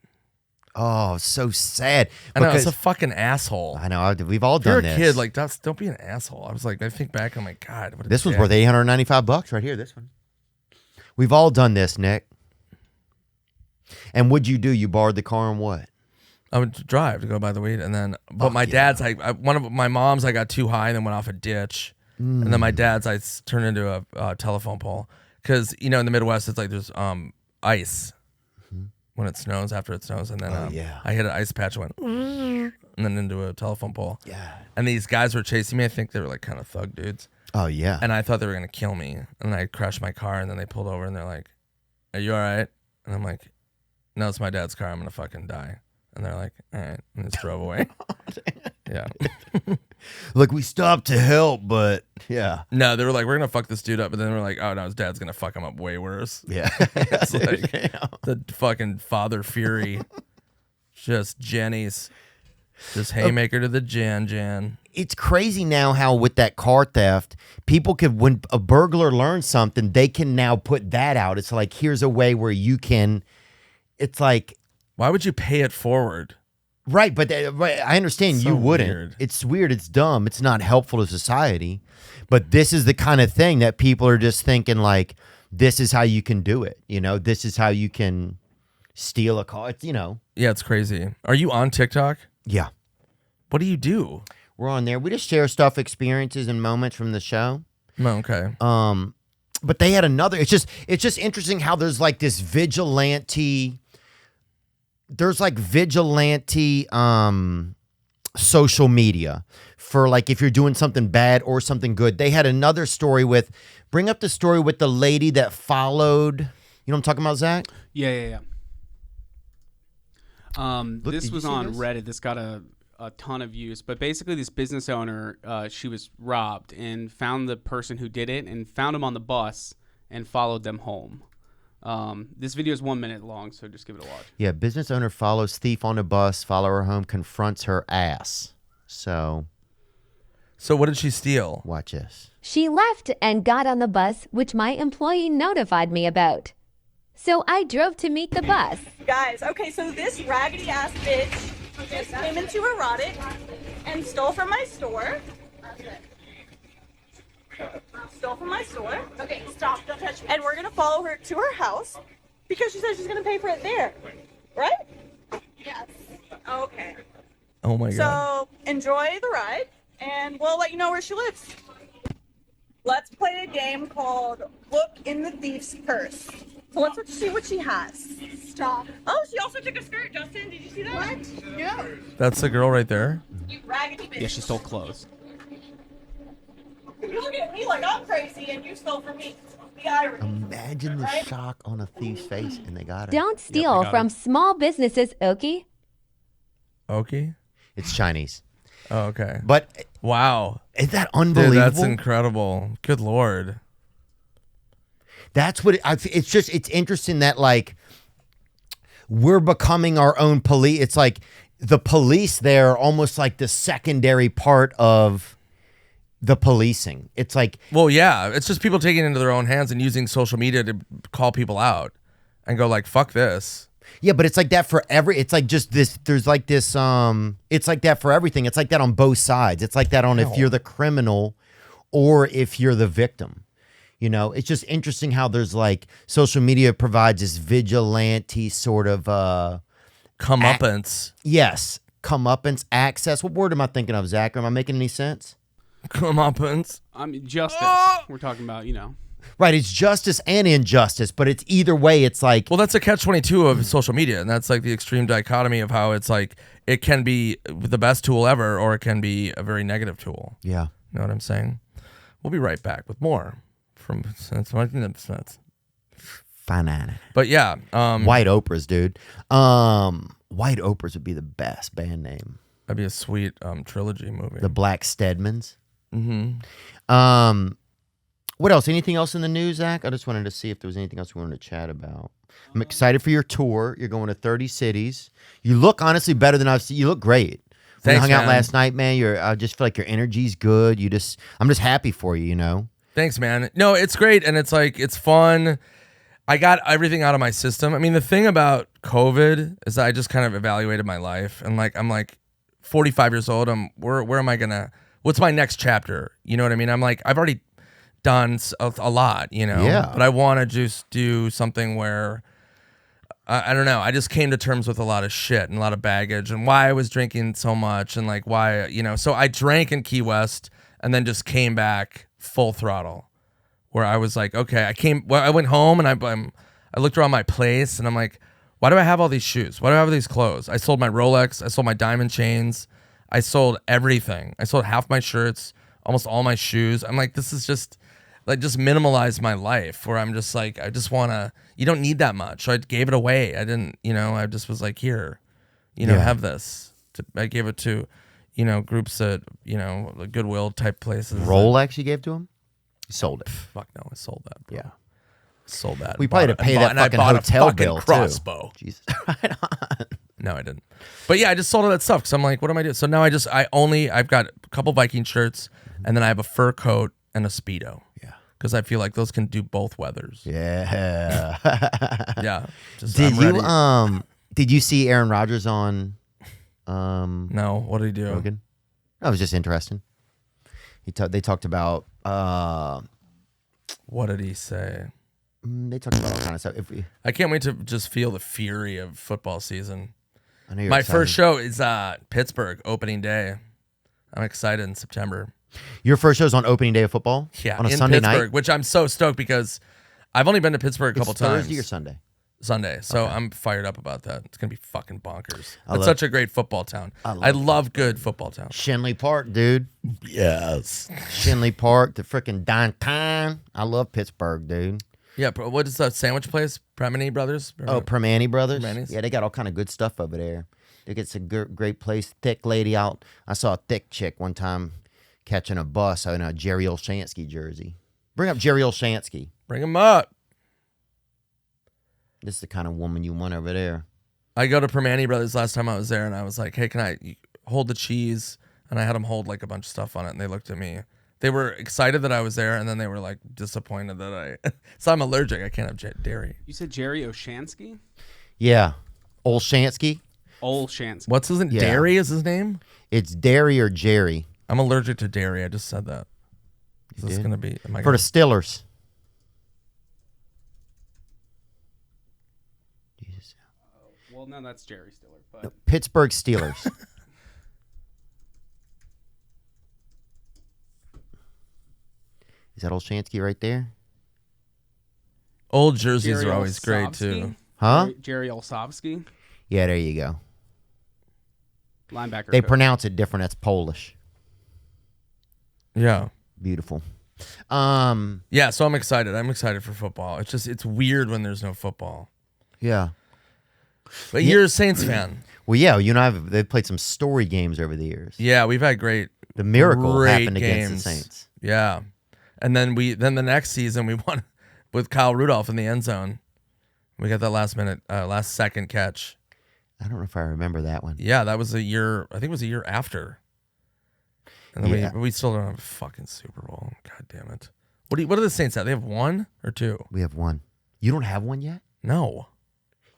Oh, so sad. I know, it's a fucking asshole. I know. We've all If you're done a this. kid, like, don't be an asshole. I was like, I think back, I'm like, God, what a This one's dick. worth $895 right here. This one. We've all done this, Nick. And what'd you do? You borrowed the car and what? I would drive to go buy the weed, and then, but my dad's, one of my mom's, I got too high and then went off a ditch, and then my dad's, I turned into a telephone pole, because in the Midwest, it's like there's ice when it snows, after it snows, and then I hit an ice patch and went, and then into a telephone pole. Yeah. And these guys were chasing me. I think they were like kind of thug dudes, Oh, yeah. and I thought they were gonna kill me, and I crashed my car, and then they pulled over, and they're like, "Are you all right?" And I'm like, "No, it's my dad's car. I'm gonna fucking die." And they're like, all right, and just drove away. Yeah. Look, we stopped to help, but yeah. No, they were like, we're going to fuck this dude up. But then we're like, oh, no, his dad's going to fuck him up way worse. Yeah. It's like the fucking father fury. Just Jenny's. Just haymaker to the Jan. It's crazy now how with that car theft, people could, when a burglar learns something, they can now put that out. It's like, here's a way where you can, it's like, Why would you pay it forward? right, but right, I understand So you wouldn't. weird. It's weird. It's dumb. It's not helpful to society. But this is the kind of thing that people are just thinking like, this is how you can do it. This is how you can steal a car. It's, Yeah, it's crazy. Are you on TikTok? Yeah. What do you do? We're on there. We just share stuff, experiences, and moments from the show. Oh, okay. But they had another. It's just interesting how there's like this vigilante. There's like vigilante social media for like if you're doing something bad or something good. They had another story bring up the story with the lady that followed. You know what I'm talking about, Zach? Yeah. Look, This did you was see on this? Reddit. This got a ton of views. But basically, this business owner, she was robbed and found the person who did it and found him on the bus and followed them home. This video is 1 minute long, so just give it a watch. Yeah, business owner follows thief on a bus, follow her home, confronts her ass. So what did she steal? watch this. She left and got on the bus, which my employee notified me about. So I drove to meet the bus. Guys, okay, so this raggedy ass bitch just came into erotic and stole from my store. Okay, stop, don't touch me. And we're gonna follow her to her house because she says she's gonna pay for it there. Right? Yes. Okay. Oh my God. So enjoy the ride and we'll let you know where she lives. Let's play a game called Look in the Thief's Purse. So let's see what she has. Stop. Oh, she also took a skirt, Justin. Did you see that? What? Yeah. That's the girl right there? You raggedy bitch. Yeah, she stole clothes. You look at me like I'm crazy and you stole from me. The irony. Imagine the shock on a thief's face, and they got her. Don't steal got from it. small businesses, Okie. Okay. It's Chinese. Oh, okay. But Wow. is that Dude, unbelievable? that's incredible. Good Lord. That's what it's interesting that like we're becoming our own police. It's like the police there are almost like the secondary part of the policing. It's like, Well, yeah. It's just people taking it into their own hands and using social media to call people out and go like, fuck this. yeah, but it's like that for it's like just this, there's like this, it's like that for everything. It's like that on both sides. It's like that on if you're the criminal or if you're the victim. It's just interesting how there's like social media provides this vigilante sort of, Comeuppance. yes, comeuppance access. What word am I thinking of, Zach? Am I making any sense? Comeuppance. I mean, justice. We're talking about, Right, it's justice and injustice, but it's either way. It's like, Well, that's a catch-22 of social media, and that's like the extreme dichotomy of how it's like it can be the best tool ever, or it can be a very negative tool. yeah. You know what I'm saying? We'll be right back with more from Sense. Fine. But yeah, White Oprahs, dude. White Oprahs would be the best band name. that'd be a sweet trilogy movie. The Black Stedmans. Mm-hmm. What else? Anything else in the news, Zach? I just wanted to see if there was anything else we wanted to chat about. I'm excited for your tour. You're going to 30 cities. You look honestly better than I've seen. You look great. When Thanks, I hung out man. last night, man. I just feel like your energy's good. I'm just happy for you. You know. Thanks, man. No, it's great, and it's like it's fun. I got everything out of my system. I mean, the thing about COVID is that I just kind of evaluated my life, and like I'm like 45 years old. Where am I gonna? What's my next chapter? You know what I mean? I'm like I've already done a lot, Yeah. But I want to just do something where I don't know. I just came to terms with a lot of shit and a lot of baggage and why I was drinking so much and like why, So I drank in Key West and then just came back full throttle where I was like, okay, I went home and I looked around my place and I'm like, why do I have all these shoes? Why do I have these clothes? I sold my Rolex. I sold my diamond chains. I sold everything. I sold half my shirts, almost all my shoes. I'm like, this is just minimalize my life where I'm just like, I just want to, you don't need that much. So I gave it away. I didn't, I just was like, here, have this. I gave it to, groups at, Goodwill type places. Rolex you gave to him? You sold it. Fuck no, I sold that, bro. Yeah. Sold that. We probably had to pay that fucking hotel bill too. Crossbow. Jesus. Right on. No, I didn't. But yeah, I just sold all that stuff because I'm like, what am I doing? So now I've got a couple Viking shirts and then I have a fur coat and a Speedo. Yeah. Because I feel like those can do both weathers. Yeah. Yeah. Just, Did I'm you ready. did you see Aaron Rodgers on No, what did he do? Rogan? That was just interesting. They talked about What did he say? they talked about all kind of stuff. I can't wait to just feel the fury of football season. I know you're My excited. first show is Pittsburgh opening day. I'm excited in September. Your first show's on opening day of football? Yeah, On a in Sunday Pittsburgh, night? which I'm so stoked because I've only been to Pittsburgh a couple It's times. Thursday or Sunday? Sunday. So I'm fired up about that. It's gonna be fucking bonkers. It's love- such a great football town. I love good football towns. Shinley Park, dude. Yes. Shinley Park, the freaking downtown. I love Pittsburgh, dude. Yeah, bro, what is that sandwich place? Premini Brothers? Oh, Permani Brothers. Permani's? Yeah, they got all kind of good stuff over there. They get some great place. Thick lady out. I saw a thick chick one time catching a bus in a Jerry Olshansky jersey. Bring up Jerry Olshansky. Bring him up. This is the kind of woman you want over there. I go to Permani Brothers last time I was there, and I was like, hey, can I hold the cheese? And I had them hold like a bunch of stuff on it, and they looked at me. They were excited that I was there, and then they were like disappointed that so I'm allergic. I can't have dairy. You said Jerry Oshansky? Yeah. Olshansky. Olshansky. What's his name? Yeah. Dairy is his name? It's Dairy or Jerry. I'm allergic to dairy. I just said that. Is this did? going to be... Am I For gonna, the Stillers. Jesus. Well, no, that's Jerry Stiller. But No, Pittsburgh Steelers. Is that Olshansky right there? old jerseys Jerry are always great, Olsavsky? too. Huh? Jerry Olsavsky, Yeah, there you go. linebacker. They coach. pronounce it different. That's Polish. Yeah. Beautiful. Yeah, so I'm excited. I'm excited for football. It's weird when there's no football. Yeah. But you're a Saints fan. Well, yeah, you and I they've played some story games over the years. Yeah, we've had great The miracle great happened games. against the Saints. Yeah. And then the next season we won with Kyle Rudolph in the end zone. We got that last second catch. I don't know if I remember that one. Yeah, that was a year, I think it was a year after. And then Yeah. we still don't have a fucking Super Bowl. God damn it. What do the Saints have? They have one or two? We have one. You don't have one yet? No.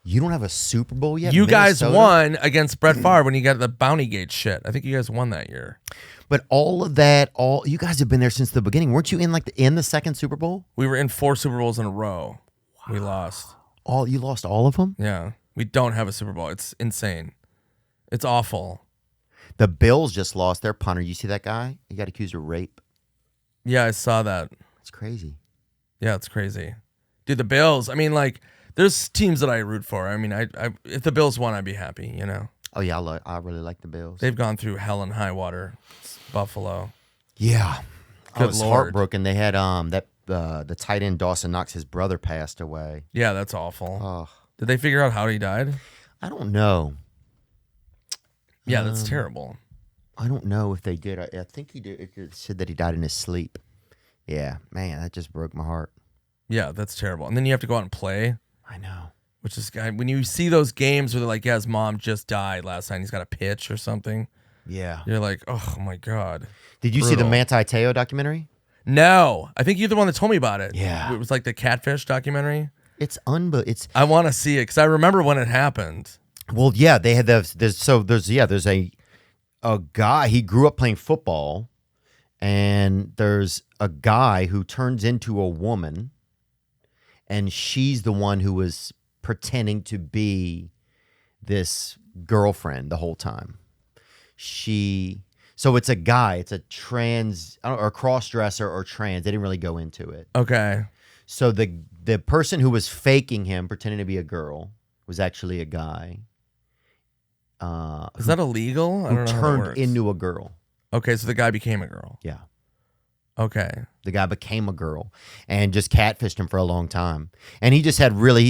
You don't have a Super Bowl yet? You guys Minnesota? won against Brett Favre when you got the Bounty Gate shit. I think you guys won that year. But all of that, you guys have been there since the beginning. Weren't you in in the second Super Bowl? We were in 4 Super Bowls in a row. We lost. You lost all of them? Yeah. We don't have a Super Bowl. It's insane. It's awful. The Bills just lost their punter. You see that guy? He got accused of rape. Yeah, I saw that. It's crazy. Yeah, it's crazy. Dude, the Bills, I mean, like, there's teams that I root for. I mean, I if the Bills won, I'd be happy, you know? Oh, yeah, I really like the Bills. They've gone through hell and high water. It's Buffalo. Yeah. I Good was Lord. heartbroken. They had the tight end Dawson Knox, his brother passed away. Yeah, that's awful. Oh, Did they figure out how he died? I don't know. Yeah, that's terrible. I don't know if they did. I think he did. It said that he died in his sleep. Yeah, man, that just broke my heart. Yeah, that's terrible. And then you have to go out and play, I know. which is when you see those games where they're like, yeah, his mom just died last night. He's got a pitch or something. Yeah. You're like, oh my God. Did you see the Brutal. Manti Teo documentary? No, I think you're the one that told me about it. Yeah. It was like the catfish documentary. It's I want to see it because I remember when it happened. well, yeah, they had there's a guy, he grew up playing football, and there's a guy who turns into a woman, and she's the one who was pretending to be this girlfriend the whole time. So it's a guy, it's a trans or cross-dresser or trans. They didn't really go into it. Okay. So the person who was faking him, pretending to be a girl, was actually a guy. Is that illegal? I Who don't know how that turned works. into a girl. Okay, so the guy became a girl. Yeah. Okay. The guy became a girl and just catfished him for a long time. And he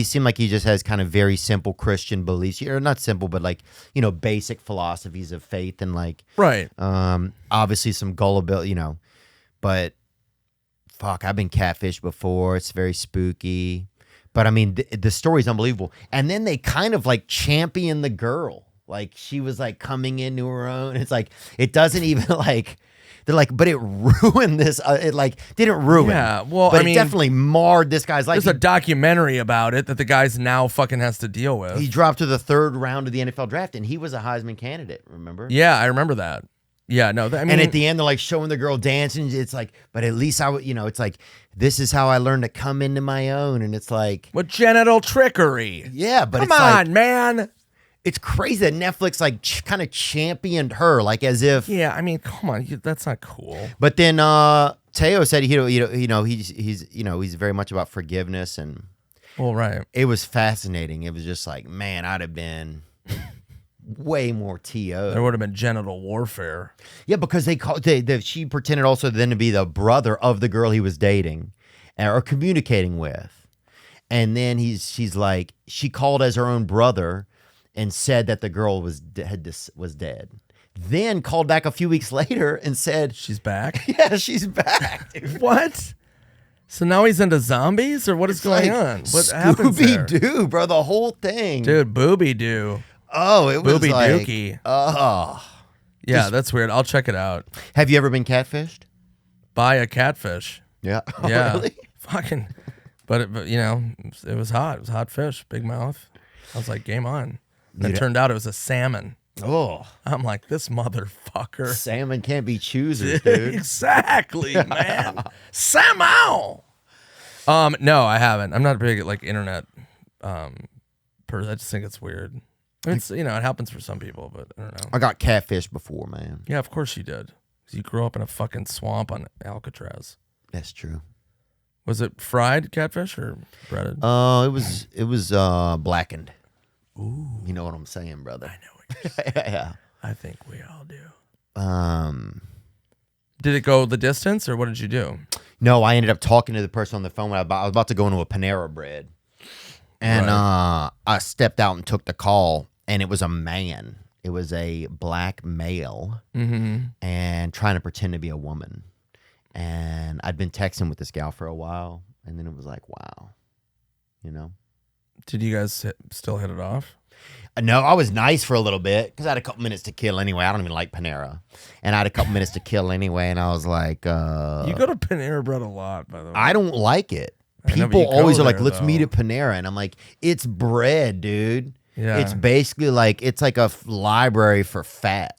seemed like he just has kind of very simple Christian beliefs. Or not simple, but like, basic philosophies of faith and like, Right. obviously some gullibility, but fuck, I've been catfished before. It's very spooky. But I mean, the story's unbelievable. And then they kind of like champion the girl. Like she was like coming into her own. It's like, it doesn't even like, they're like, but it ruined this. It like didn't ruin. Yeah, well, but I mean, it definitely marred this guy's life. There's a documentary about it that the guy's now fucking has to deal with. He dropped to the third round of the NFL draft, and he was a Heisman candidate. Remember? Yeah, I remember that. Yeah, no, I mean, And at the end, they're like showing the girl dancing. It's like, but at least it's like, this is how I learned to come into my own. And it's like, with genital trickery. yeah, but Come it's on, like, man. it's crazy that Netflix like kind of championed her, like as if. Yeah, I mean, come on, that's not cool. But then Theo said he's very much about forgiveness, and Well, right. it was fascinating. It was just like, man, I'd have been way more There TO. would have been genital warfare. Yeah, because she pretended also then to be the brother of the girl he was dating or communicating with, and then she's like, she called as her own brother and said that the girl was dead. Then called back a few weeks later and said, She's back. yeah, she's back. dude. What? So now he's into zombies, or what is going on? What happens there? Scooby-Doo, bro, the whole thing. Dude, booby doo. Oh, it was Booby like, dookie. oh. Yeah, that's weird. I'll check it out. Have you ever been catfished? Buy a catfish. Yeah. Oh, Yeah. really? Fucking. But it was hot. It was hot fish, big mouth. I was like, game on. And it Dude, turned out it was a salmon. Oh, I'm like, this motherfucker. salmon can't be choosers, dude. Exactly, man. Salmon. No, I haven't. I'm not a big like internet person. I just think it's weird. It's it happens for some people, but I don't know. I got catfished before, man. Yeah, of course you did. 'Cause you grew up in a fucking swamp on Alcatraz. That's true. Was it fried catfish or breaded? It was blackened. Ooh. You know what I'm saying, brother? I know what you're saying. Yeah. I think we all do. Did it go the distance, or what did you do? No, I ended up talking to the person on the phone. I was about to go into a Panera Bread. And Right. I stepped out and took the call, and it was a man. It was a black male and trying to pretend to be a woman. And I'd been texting with this gal for a while, and then it was like, wow, Did you guys still hit it off? No, I was nice for a little bit because I had a couple minutes to kill anyway. I don't even like Panera. And I had a couple minutes to kill anyway, and I was like... you go to Panera Bread a lot, by the way. I don't like it. I know, but People you go always are like, there, let's meet though. at Panera. And I'm like, it's bread, dude. Yeah. It's basically like, it's like a library for fat.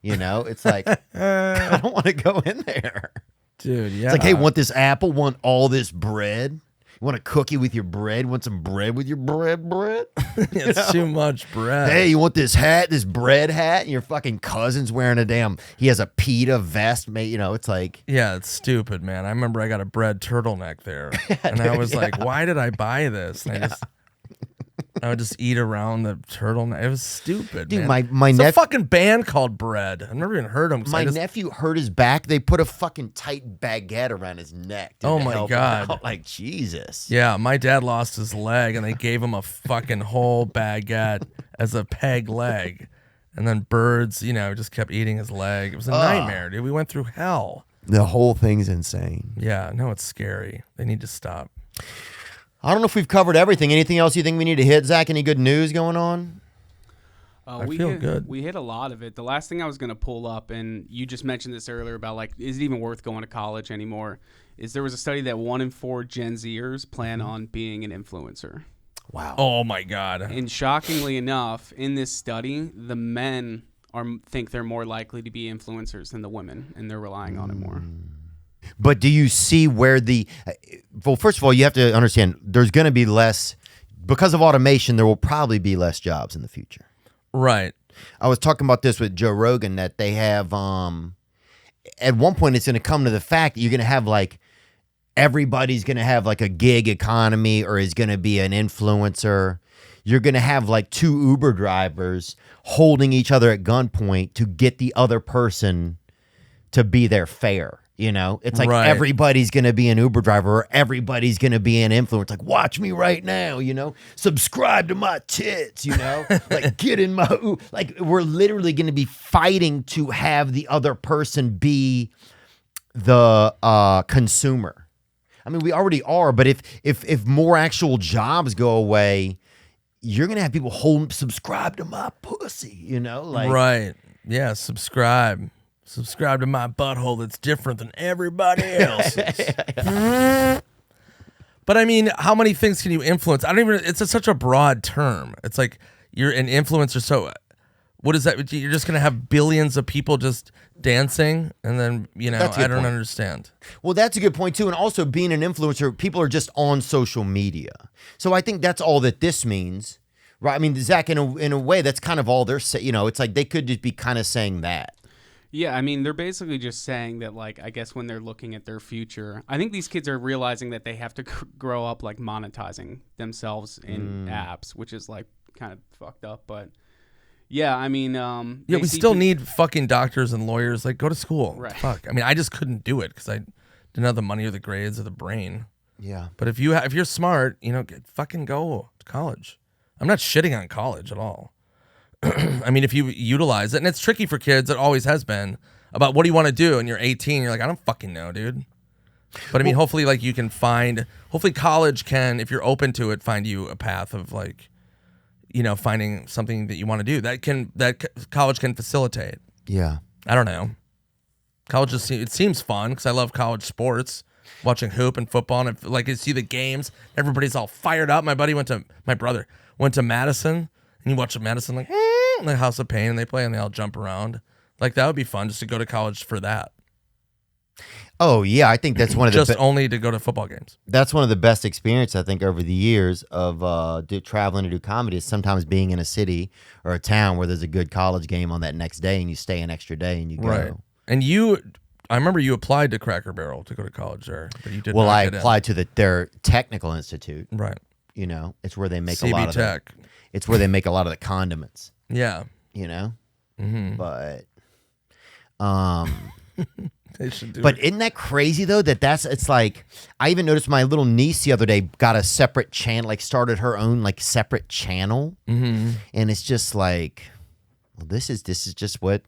It's like, I don't want to go in there. Dude, yeah. It's like, hey, want this apple, want all this bread. Want a cookie with your bread? Want some bread with your bread? It's too much bread. Hey, you want this hat, this bread hat? And your fucking cousin's wearing he has a PETA vest. It's like. Yeah, it's stupid, man. I remember I got a bread turtleneck there. And I was like, why did I buy this? And I would just eat around the turtleneck. It was stupid, Dude, man. my It's a fucking band called Bread. I've never even heard them. My nephew hurt his back. They put a fucking tight baguette around his neck. Dude, Oh to my help him God. out. Like, Jesus. Yeah, my dad lost his leg, and they gave him a fucking whole baguette as a peg leg. And then birds, just kept eating his leg. It was a nightmare, dude. We went through hell. The whole thing's insane. Yeah, no, it's scary. They need to stop. I don't know if we've covered everything. Anything else you think we need to hit, Zach? Any good news going on? I feel good. We hit a lot of it. The last thing I was going to pull up, and you just mentioned this earlier about, like, is it even worth going to college anymore, is there was a study that 1 in 4 Gen Zers plan on being an influencer. Wow. Oh, my God. And shockingly enough, in this study, the men think they're more likely to be influencers than the women, and they're relying on it more. But do you see where well, first of all, you have to understand there's going to be less, because of automation, there will probably be less jobs in the future. Right. I was talking about this with Joe Rogan, that they have, at one point it's going to come to the fact that you're going to have like, everybody's going to have like a gig economy or is going to be an influencer. You're going to have like 2 Uber drivers holding each other at gunpoint to get the other person to be their fare. It's like everybody's going to be an Uber driver or everybody's going to be an influencer. Like, watch me right now, subscribe to my tits, like get in my, like we're literally going to be fighting to have the other person be the consumer. I mean, we already are, but if more actual jobs go away, you're going to have people subscribe to my pussy, like. Right. Yeah, subscribe. Subscribe to my butthole that's different than everybody else's. But I mean, how many things can you influence? It's such a broad term. It's like you're an influencer. So what is that? You're just going to have billions of people just dancing? And then, I don't understand. Well, that's a good point too. And also being an influencer, people are just on social media. So I think that's all that this means, right? I mean, Zach, in a way, that's kind of all they're saying. It's like they could just be kind of saying that. Yeah, I mean, they're basically just saying that, like, I guess when they're looking at their future, I think these kids are realizing that they have to grow up, like, monetizing themselves in apps, which is, like, kind of fucked up. But, yeah, I mean... yeah, we still need fucking doctors and lawyers. Like, go to school. Right. Fuck. I mean, I just couldn't do it because I didn't have the money or the grades or the brain. Yeah. But if you're smart, fucking go to college. I'm not shitting on college at all. I mean, if you utilize it, and it's tricky for kids, it always has been, about what do you want to do, and you're 18, you're like, I don't fucking know, dude. But I mean, hopefully, like, you can hopefully college can, if you're open to it, find you a path of, like, finding something that you want to do. That college can facilitate. Yeah. I don't know. College it seems fun, because I love college sports, watching hoop and football, and like, you see the games, everybody's all fired up. My brother went to Madison, and you watch Madison, like, the House of Pain, and they play and they all jump around. Like, that would be fun just to go to college for that. Oh yeah, I think that's one of the only to go to football games. That's one of the best experiences I think over the years of traveling to do comedy is sometimes being in a city or a town where there's a good college game on that next day and you stay an extra day and you go. Right. And I remember you applied to Cracker Barrel to go to college there, but you did not. Well, I get in. applied to their technical institute. Right. It's where they make CB a lot of Tech. It's where they make a lot of the condiments. Yeah. Mm-hmm. But they should do but it. isn't that crazy though it's like I even noticed my little niece the other day got a separate channel, like started her own like separate channel. Mm-hmm. And it's just like, well, this is just what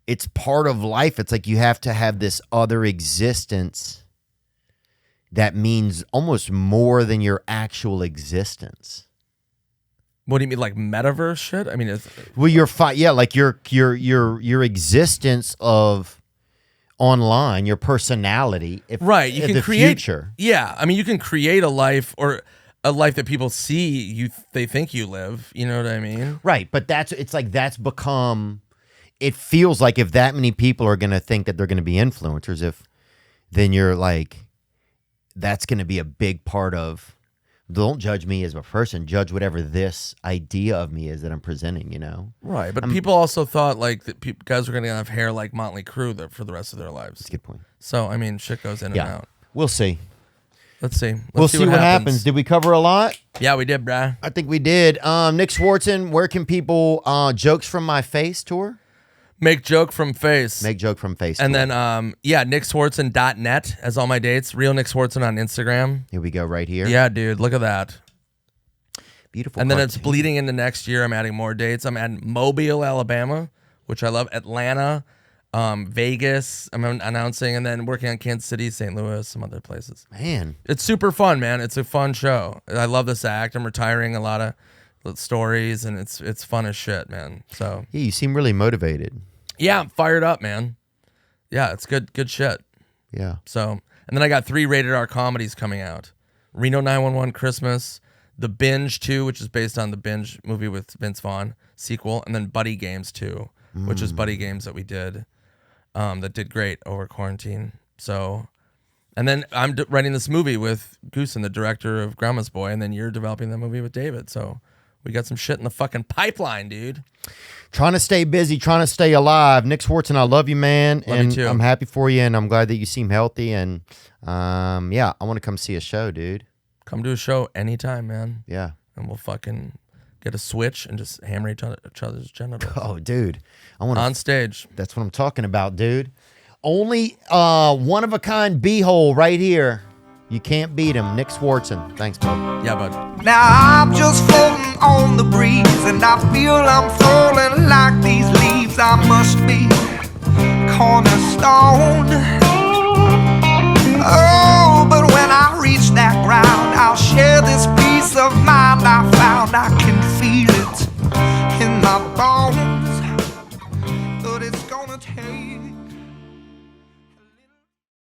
it's part of life. It's like you have to have this other existence that means almost more than your actual existence. What do you mean, like metaverse shit? I mean, like your existence of online, your personality. Right, you can the create. Future. Yeah, I mean, you can create a life or a life that people see they think you live. You know what I mean? Right, but that's become. It feels like if that many people are going to think that they're going to be influencers, then you're like, that's going to be a big part of. Don't judge me as a person. Judge whatever this idea of me is that I'm presenting. You know. Right, but people also thought like that guys were going to have hair like Motley Crue for the rest of their lives. That's a good point. So I mean, shit goes in and out. We'll see. Let's see. We'll see what happens. Did we cover a lot? Yeah, we did, bruh. I think we did. Nick Swardson, where can people Jokes from My Face tour? Make joke from face. Make joke from face. And tour. then nickswartzen.net has all my dates. Real Nick Swardson on Instagram. Here we go, right here. Yeah, dude, look at that. Beautiful. And then it's cartoon. bleeding into next year. I'm adding more dates. I'm adding Mobile, Alabama, which I love. Atlanta, Vegas. I'm announcing, and then working on Kansas City, St. Louis, some other places. Man, It's super fun, man. It's a fun show. I love this act. I'm retiring a lot of stories, and it's fun as shit, man. So yeah, you seem really motivated. yeah, I'm fired up, man. Yeah, it's good shit. Yeah. So, and then I got 3 rated R comedies coming out. Reno 911 Christmas, The Binge 2, which is based on the Binge movie with Vince Vaughn, sequel, and then Buddy Games 2, which is Buddy Games that we did, that did great over quarantine. So, and then I'm writing this movie with Goosen, the director of Grandma's Boy, and then you're developing that movie with David. So we got some shit in the fucking pipeline, dude. Trying to stay busy, trying to stay alive. Nick Swardson, I love you, man. Love you too. I'm happy for you, and I'm glad that you seem healthy. And yeah, I want to come see a show, dude. Come to a show anytime, man. Yeah. And we'll fucking get a switch and just hammer each other's genitals. Oh, dude. I want On stage. That's what I'm talking about, dude. Only one of a kind b-hole right here. You can't beat him. Nick Swardson. Thanks, bud. Yeah, bud. Now I'm just floating on the breeze, and I feel I'm falling like these leaves. I must be cornerstone. Oh, but when I reach that ground, I'll share this peace of mind I found. I can feel it in my bones, but it's gonna take